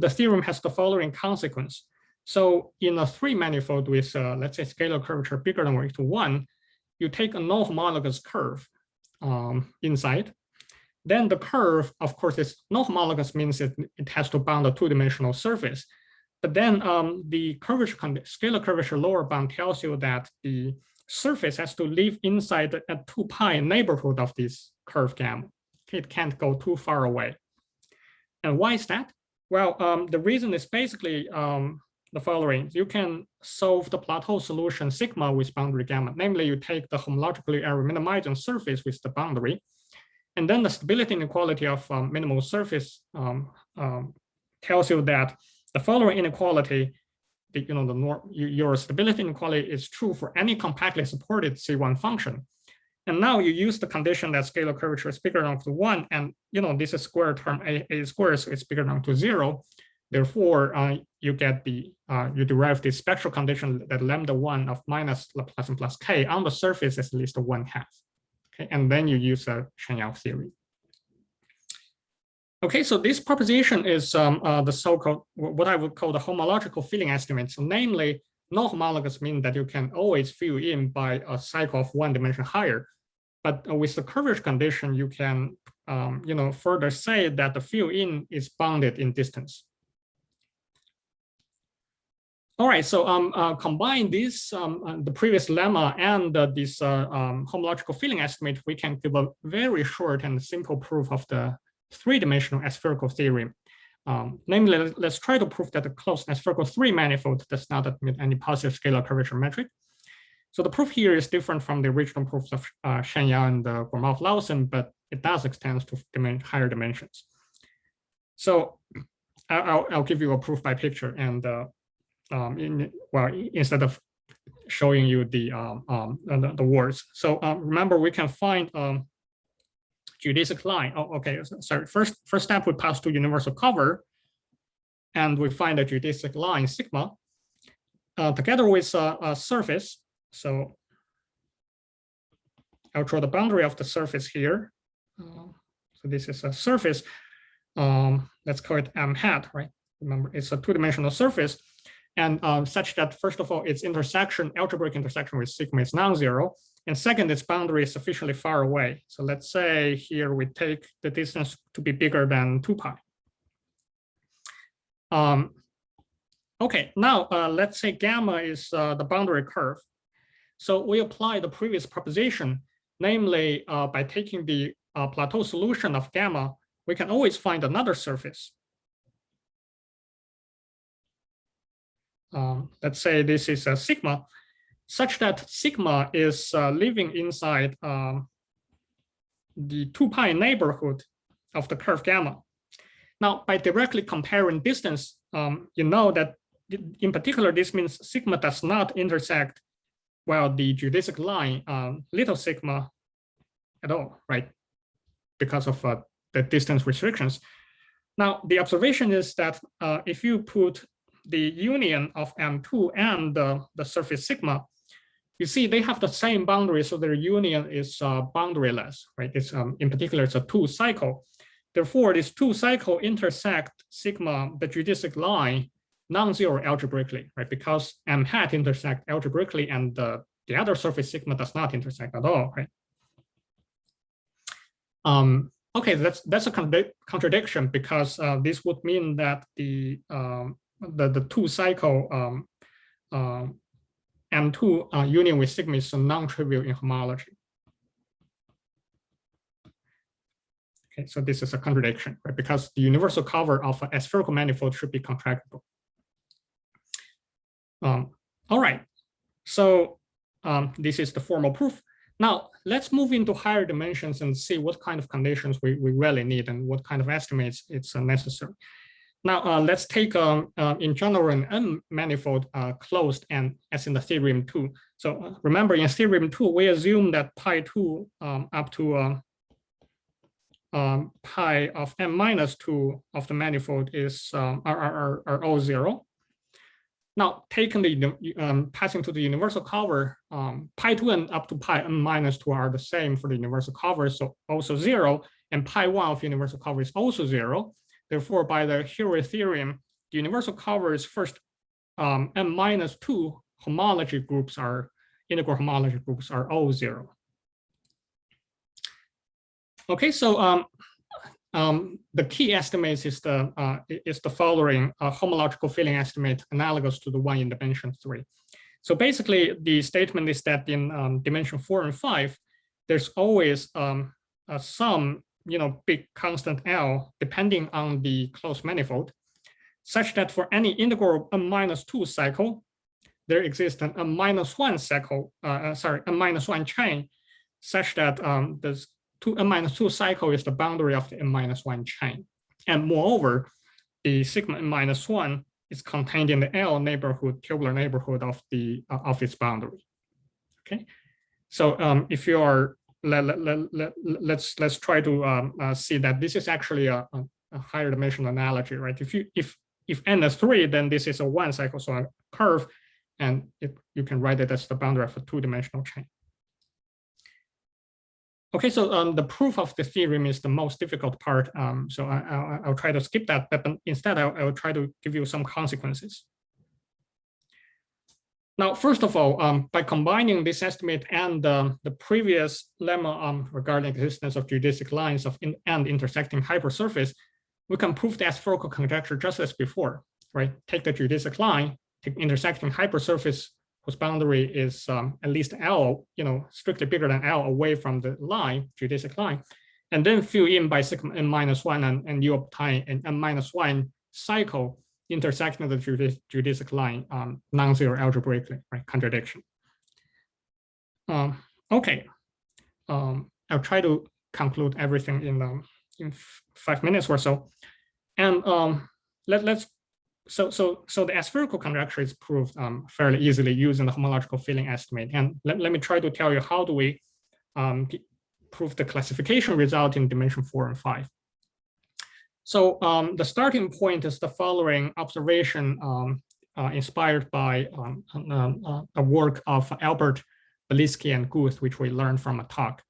[SPEAKER 2] the theorem has the following consequence. So in a 3 manifold with, let's say, scalar curvature bigger than or equal to 1, you take a non-homologous curve inside. Then the curve, of course, is non-homologous, means it has to bound a 2-dimensional surface. But then the curvature, scalar curvature lower bound tells you that the surface has to live inside a 2 pi neighborhood of this curve gamma. It can't go too far away. And why is that? Well, the reason is basically the following. You can solve the plateau solution sigma with boundary gamma. Namely, you take the homologically error minimizing surface with the boundary, and then the stability inequality of minimal surface tells you that the following inequality, your stability inequality is true for any compactly supported C1 function. And now you use the condition that scalar curvature is bigger than or equal to 1, and this is square term a squared, so it's bigger than or equal to 0. Therefore, you get you derive the spectral condition that lambda 1 of minus Laplacian plus k on the surface is at least 1/2. Okay, and then you use a Shen Yao theory. Okay, so this proposition is the so-called, what I would call the homological filling estimates. So namely, non-homologous mean that you can always fill in by a cycle of 1 dimension higher. But with the curvature condition, you can further say that the fill-in is bounded in distance. All right, so combine this, the previous lemma and this homological filling estimate, we can give a very short and simple proof of the 3-dimensional aspherical theorem. Namely, let's try to prove that the closed aspherical 3 manifold does not admit any positive scalar curvature metric. So the proof here is different from the original proofs of Shen Yao and Gromov-Lawson, but it does extend to higher dimensions. So I'll give you a proof by picture, and instead of showing you the words. So remember, we can find geodesic line. Oh, okay. Sorry. First step, we pass to universal cover, and we find a geodesic line sigma together with a surface. So I'll draw the boundary of the surface here. So this is a surface. Let's call it m hat, right? Remember, it's a 2-dimensional surface, and such that first of all, its intersection, algebraic intersection with sigma is non-zero. And second, its boundary is sufficiently far away. So let's say here we take the distance to be bigger than 2 pi. Okay, now let's say gamma is the boundary curve. So we apply the previous proposition, namely by taking the plateau solution of gamma, we can always find another surface. Let's say this is a sigma, such that sigma is living inside the 2 pi neighborhood of the curve gamma. Now, by directly comparing distance, you know that in particular, this means sigma does not intersect, well, the geodesic line little sigma at all, right? Because of the distance restrictions. Now, the observation is that if you put the union of M2 and the surface sigma, you see they have the same boundary, so their union is boundaryless, right? It's in particular, it's a 2 cycle. Therefore, this 2 cycle intersect sigma, the geodesic line, non-zero algebraically, right? Because m hat intersect algebraically, and the other surface sigma does not intersect at all, right? Okay, that's a contradiction, because this would mean that the 2 cycle M2 union with sigma is non-trivial in homology. Okay, so this is a contradiction, right? Because the universal cover of an aspherical manifold should be contractible. All right, so this is the formal proof. Now let's move into higher dimensions and see what kind of conditions we really need and what kind of estimates it's necessary. Now let's take in general an M manifold closed and as in the theorem 2. So remember, in theorem 2, we assume that pi 2 up to pi of n minus 2 of the manifold is are all 0. Now, taking the passing to the universal cover, pi 2 and up to pi n minus 2 are the same for the universal cover, so also 0, and pi 1 of universal cover is also 0. Therefore, by the Fourier theorem, the universal cover's first n minus 2 homology groups are integral homology groups are all 0. Okay, so the key estimates is the following homological filling estimate analogous to the one in dimension 3. So basically, the statement is that in dimension 4 and 5, there's always some big constant L depending on the closed manifold, such that for any integral n minus 2 cycle, there exists an n minus 1 cycle, n minus 1 chain, such that the n minus 2 cycle is the boundary of the n minus 1 chain. And moreover, the sigma n minus 1 is contained in the L neighborhood, tubular neighborhood of its boundary. Okay, so if you are let's try to see that this is actually a higher dimensional analogy, right? If n is 3, then this is a 1 cycle, so a curve, and you can write it as the boundary of a 2-dimensional chain. Okay, so the proof of the theorem is the most difficult part, so I'll try to skip that, but instead I'll try to give you some consequences. Now, first of all, by combining this estimate and the previous lemma regarding the existence of geodesic lines and intersecting hypersurface, we can prove the aspherical conjecture just as before, right? Take the geodesic line, take intersecting hypersurface whose boundary is at least L, strictly bigger than L away from the line, geodesic line, and then fill in by sigma n minus 1, and you obtain an n minus 1 cycle intersecting the geodesic line non-zero algebraically, right? Contradiction. Okay, I'll try to conclude everything in 5 minutes or so, and so the aspherical conjecture is proved fairly easily using the homological filling estimate. And let me try to tell you how do we prove the classification result in dimension 4 and 5. So the starting point is the following observation inspired by a work of Albert Belinsky and Guth, which we learned from a talk.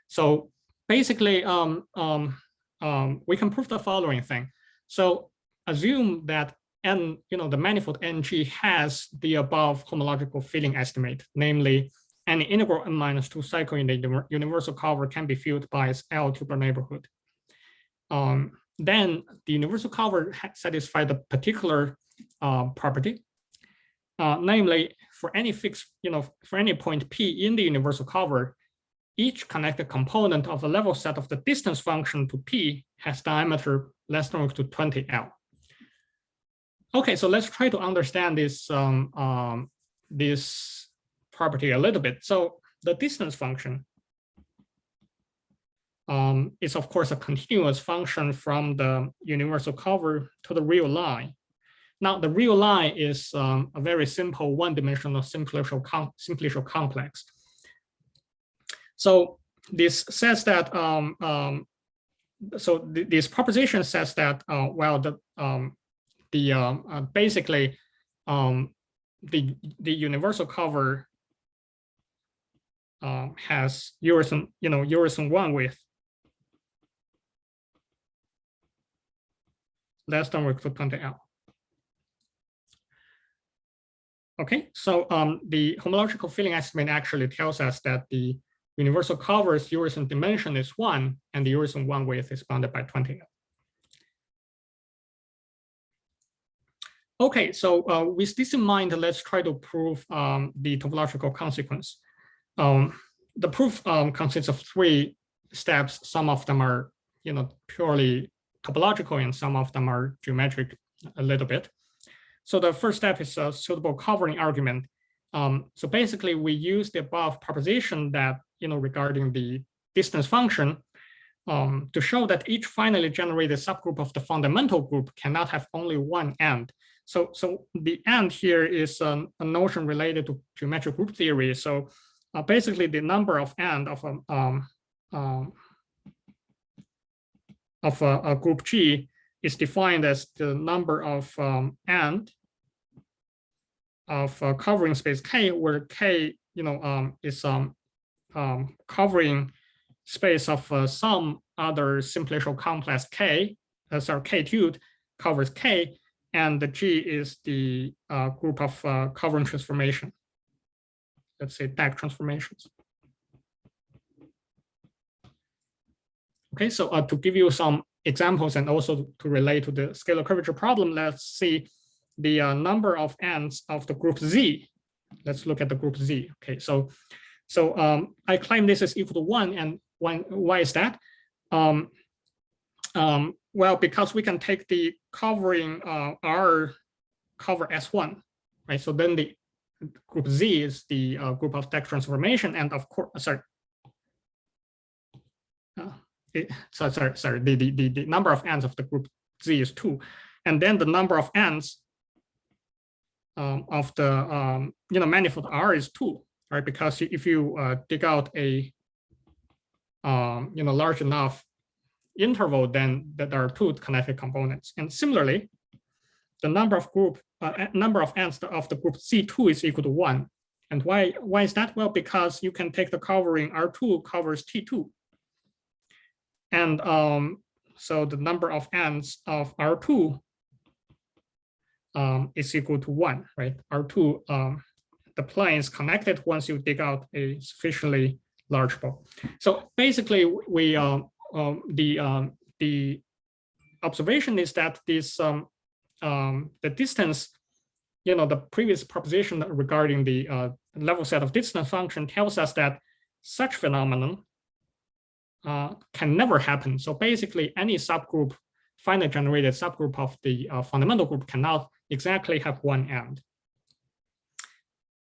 [SPEAKER 2] So basically, we can prove the following thing. So assume that the manifold NG has the above homological filling estimate, namely any integral n minus 2 cycle in the universal cover can be filled by its L tubular neighborhood. Then the universal cover satisfies the particular property, namely for any fixed, for any point P in the universal cover, each connected component of the level set of the distance function to P has diameter less than or equal to 20 L. Okay, so let's try to understand this this property a little bit. So the distance function is of course a continuous function from the universal cover to the real line. Now the real line is a very simple one-dimensional simplicial complex. So this says that this proposition says that basically the universal cover has Urisan 1 width less than or equal to 20 L. Okay, so the homological filling estimate actually tells us that the universal cover's Urisan dimension is 1, and the Urisan 1 width is bounded by 20 L. Okay, so with this in mind, let's try to prove the topological consequence. The proof consists of 3 steps. Some of them are, purely topological, and some of them are geometric a little bit. So the first step is a suitable covering argument. So basically, we use the above proposition that regarding the distance function to show that each finally generated subgroup of the fundamental group cannot have only one end. So the end here is a notion related to geometric group theory. So basically, the number of end of of a group G is defined as the number of n of covering space K, where K, is covering space of some other simplicial complex K, K2 covers K, and the G is the group of covering transformation. Let's say deck transformations. Okay, so to give you some examples and also to relate to the scalar curvature problem, let's see the number of ends of the group Z. Let's look at the group Z. Okay, so I claim this is equal to 1, and why is that? Well, because we can take the covering R cover S1, right? So then the group Z is the group of deck transformation, and of course, the number of ends of the group Z is 2, and then the number of ends of the manifold R is 2, right? Because if you dig out a large enough interval, then there are 2 connected components. And similarly, the number of ends of the group Z2 is equal to 1. And why is that? Well, because you can take the covering R2 covers T2. And so the number of ends of R2 is equal to 1, right? R2, the plane is connected once you dig out a sufficiently large ball. So basically, we the observation is that this the distance, the previous proposition regarding the level set of distance function tells us that such phenomenon can never happen. So basically, any subgroup, finite generated subgroup of the fundamental group cannot exactly have one end.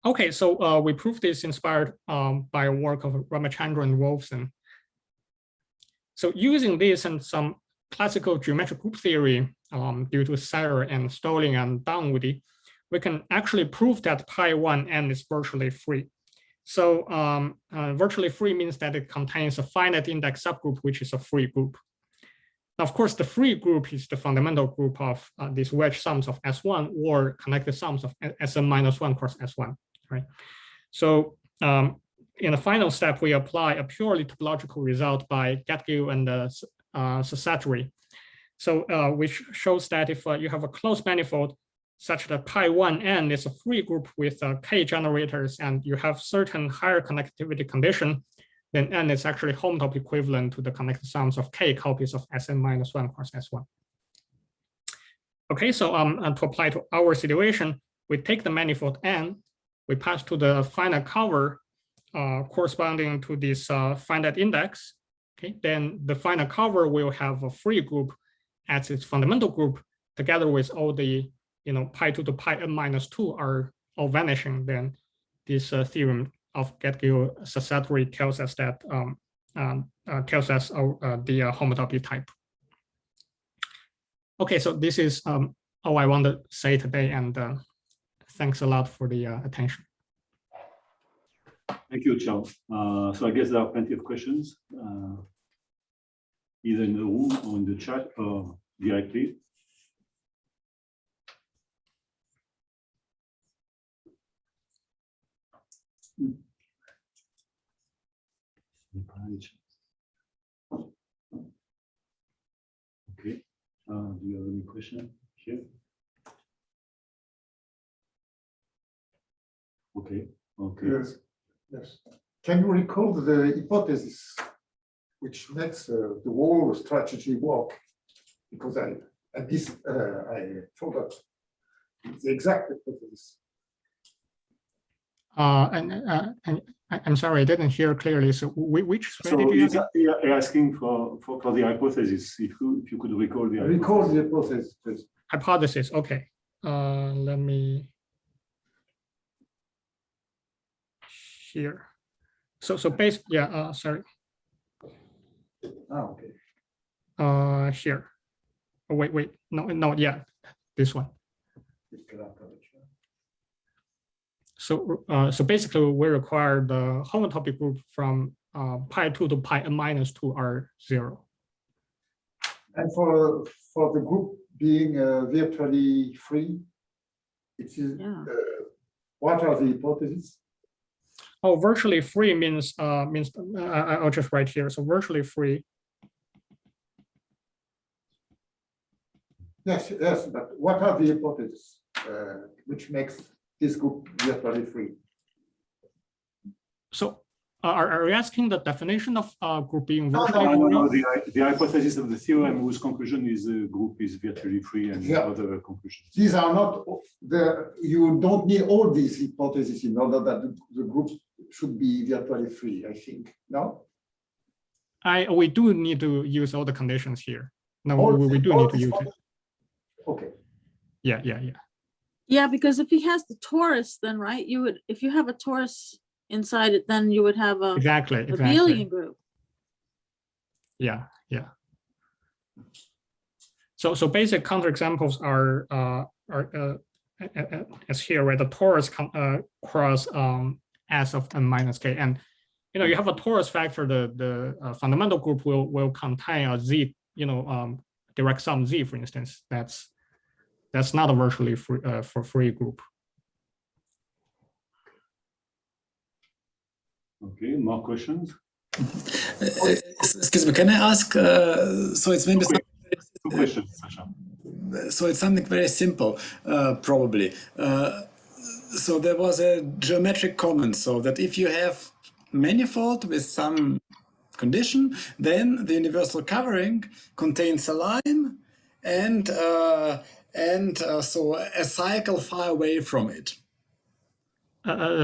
[SPEAKER 2] Okay, so we proved this inspired by a work of Ramachandran and Wolfson. So using this and some classical geometric group theory due to Sayer and Stolling and Dunwoody, we can actually prove that pi1n is virtually free. So virtually free means that it contains a finite index subgroup, which is a free group. Now, of course, the free group is the fundamental group of these wedge sums of S1 or connected sums of Sn-1 cross S1, right? So in the final step, we apply a purely topological result by Gatgill and Sasatri. So which shows that if you have a closed manifold such that pi1n is a free group with k generators and you have certain higher connectivity condition, then n is actually homotopy equivalent to the connected sums of k copies of Sn-1 cross S1. Okay, so and to apply to our situation, we take the manifold n, we pass to the finite cover corresponding to this finite index. Okay, then the finite cover will have a free group as its fundamental group together with all the pi2 to pi n-2 are all vanishing. Then this theorem of Gatgill Sasatri tells us that the homotopy type. Okay, so this is all I want to say today, and thanks a lot for the attention.
[SPEAKER 1] Thank you, Chow. So I guess there are plenty of questions, either in the room or in the chat or directly. Okay. Do you have any question here? Okay. Okay.
[SPEAKER 7] Yes. Yes. Can you recall the hypothesis which makes the whole strategy work? Because I forgot the exact hypothesis.
[SPEAKER 2] I'm sorry, I didn't hear clearly. So which strategy?
[SPEAKER 1] So you're asking for the hypothesis. If you could recall the hypothesis.
[SPEAKER 7] Recall the hypothesis, please.
[SPEAKER 2] Hypothesis. Okay. Let me here. So base. Yeah. Sorry.
[SPEAKER 7] Okay.
[SPEAKER 2] Here. Oh, wait. No. Yeah. This one. So basically, we require the homotopy group from pi2 to pi n-2 are 0.
[SPEAKER 7] And for the group being virtually free, it is what are the hypotheses?
[SPEAKER 2] Oh, virtually free means I'll just write here. So virtually free.
[SPEAKER 7] Yes, yes, but what are the hypotheses which makes this group virtually free?
[SPEAKER 2] So are you asking the definition of group being virtually free?
[SPEAKER 1] No, the hypothesis of the theorem whose conclusion is the group is virtually free and other conclusions.
[SPEAKER 7] These are not you don't need all these hypotheses in order that the group should be virtually free, I think. No?
[SPEAKER 2] We do need to use all the conditions here. No, we do need to use it.
[SPEAKER 7] Okay.
[SPEAKER 2] Yeah.
[SPEAKER 5] Yeah, because if he has the torus, then right, you would, if you have a torus inside it, then you would have a
[SPEAKER 2] exactly.
[SPEAKER 5] abelian group.
[SPEAKER 2] Yeah. So basic counterexamples are as here, right? The torus cross S of n minus k, and you have a torus factor. The fundamental group will contain a z, direct sum z, for instance. That's not a virtually free group.
[SPEAKER 1] Okay, more questions?
[SPEAKER 8] Excuse me, can I ask? So it's maybe
[SPEAKER 1] two questions, Sasha.
[SPEAKER 8] So it's something very simple, probably. So there was a geometric comment, so that if you have manifold with some condition, then the universal covering contains a line and so a cycle far away from it.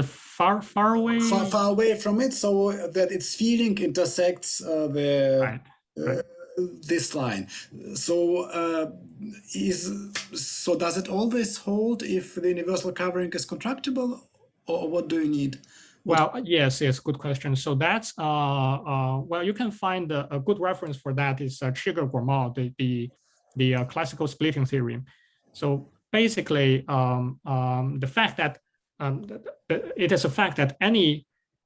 [SPEAKER 2] Far away?
[SPEAKER 8] Far away from it, so that its feeling intersects
[SPEAKER 2] Right.
[SPEAKER 8] this line. So so does it always hold if the universal covering is contractible, or what do you need?
[SPEAKER 2] Well, yes, good question. So that's well, you can find a good reference for that is Gromov, the classical splitting theorem. So basically, the fact that it is a fact that any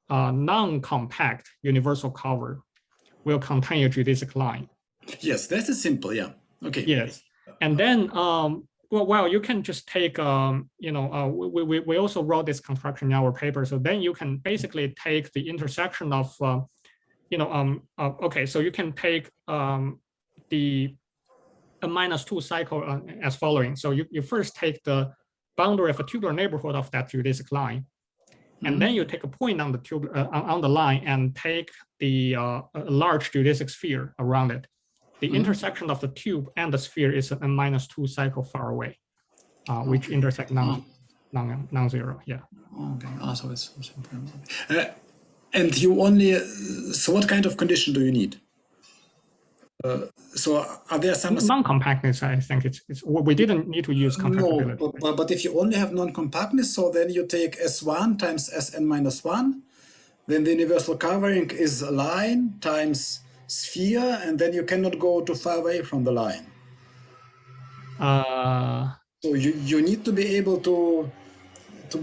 [SPEAKER 2] non-compact universal cover will contain a geodesic line.
[SPEAKER 8] Yes, that is simple. Yeah. Okay.
[SPEAKER 2] Yes, and then well, you can just take we also wrote this construction in our paper. So then you can basically take the intersection of okay, so you can take the -2 cycle as following. So you first take the boundary of a tubular neighborhood of that geodesic line, and then you take a point on the on the line and take the large geodesic sphere around it. The intersection of the tube and the sphere is a -2 cycle far away, which intersect non-zero. Yeah.
[SPEAKER 8] Okay. So it's and you only. So what kind of condition do you need? So are there some
[SPEAKER 2] non-compactness? I think it's we didn't need to use contractibility.
[SPEAKER 8] No, but if you only have non-compactness, so then you take S1 times Sn-1, then the universal covering is a line times sphere, and then you cannot go too far away from the line. So you need to be able to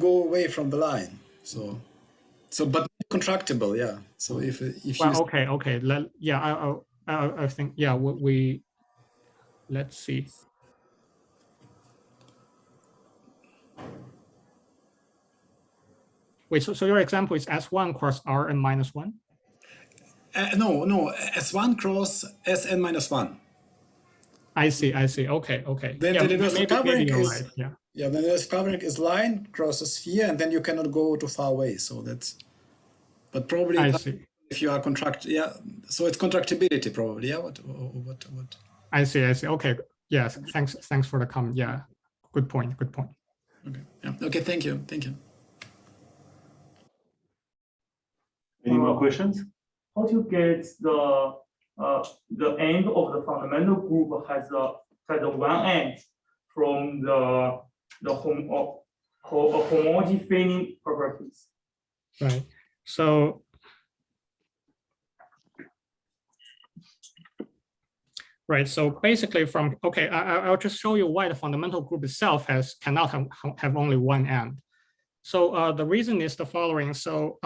[SPEAKER 8] go away from the line. So but contractible, yeah. So if
[SPEAKER 2] well, okay. I think we let's see. Wait, so your example is S1 cross Rn-1?
[SPEAKER 8] No, S1 cross Sn-1.
[SPEAKER 2] I see. Okay.
[SPEAKER 8] Then the universal covering is
[SPEAKER 2] right.
[SPEAKER 8] Yeah, the universal covering is line cross a sphere, and then you cannot go too far away. So that's, but probably
[SPEAKER 2] I see.
[SPEAKER 8] If you are so it's contractibility probably. Yeah. What?
[SPEAKER 2] I see. Okay. Yes. Thanks for the comment. Yeah. Good point.
[SPEAKER 8] Okay. Yeah. Okay. Thank you.
[SPEAKER 1] Any more questions?
[SPEAKER 3] How to get the end of the fundamental group has one end from the homology failing properties.
[SPEAKER 2] Right. So basically I'll just show you why the fundamental group itself cannot have only one end. So the reason is the following. So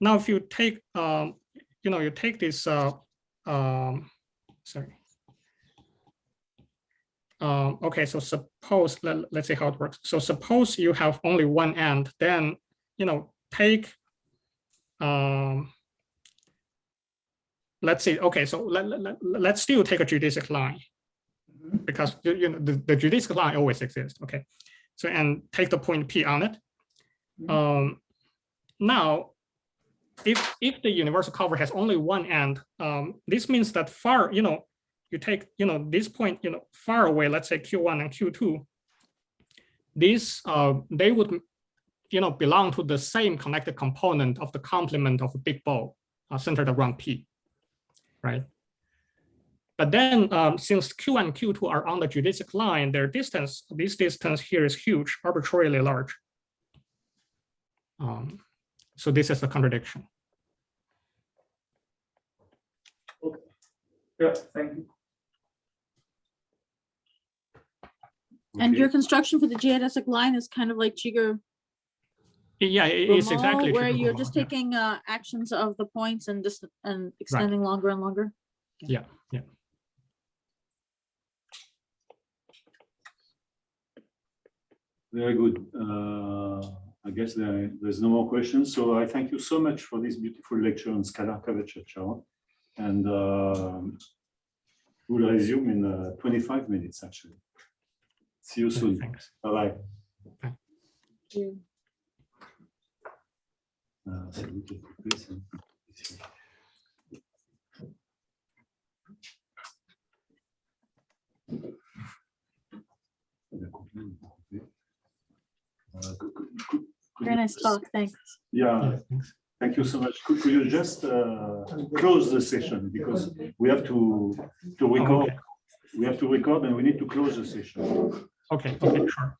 [SPEAKER 2] now if you take you take this sorry, okay, so suppose, let's see how it works. So suppose you have only one end, then, take, let's see, okay, so let's still take a geodesic line, because the geodesic line always exists, okay? So, and take the point P on it. Now, if the universal cover has only one end, this means that far, you take, this point, far away, let's say Q1 and Q2, these, they would, belong to the same connected component of the complement of a big ball centered around P, right? But then since Q1 and Q2 are on the geodesic line, their distance, this distance here is huge, arbitrarily large. So this is a contradiction.
[SPEAKER 3] Okay. Yeah, thank you.
[SPEAKER 5] And your construction for the geodesic line is kind of like Jigger.
[SPEAKER 2] Yeah, it's exactly
[SPEAKER 5] where
[SPEAKER 2] triple
[SPEAKER 5] you're
[SPEAKER 2] Gromov,
[SPEAKER 5] just
[SPEAKER 2] yeah.
[SPEAKER 5] taking actions of the points and just extending longer and longer.
[SPEAKER 2] Yeah, yeah.
[SPEAKER 1] Very good. I guess there's no more questions. So I thank you so much for this beautiful lecture on scalar curvature, Charles. And we'll resume in 25 minutes, actually. See you soon.
[SPEAKER 2] Thanks.
[SPEAKER 1] Bye-bye.
[SPEAKER 5] Thank you.
[SPEAKER 1] C'est vous qui coupez, ça. Ici.
[SPEAKER 5] Very nice talk, thanks.
[SPEAKER 1] Yeah, thank you so much. Could you just close the session, because we have to record.
[SPEAKER 2] Okay.
[SPEAKER 1] We have to record and we need to close the session.
[SPEAKER 2] Okay, sure.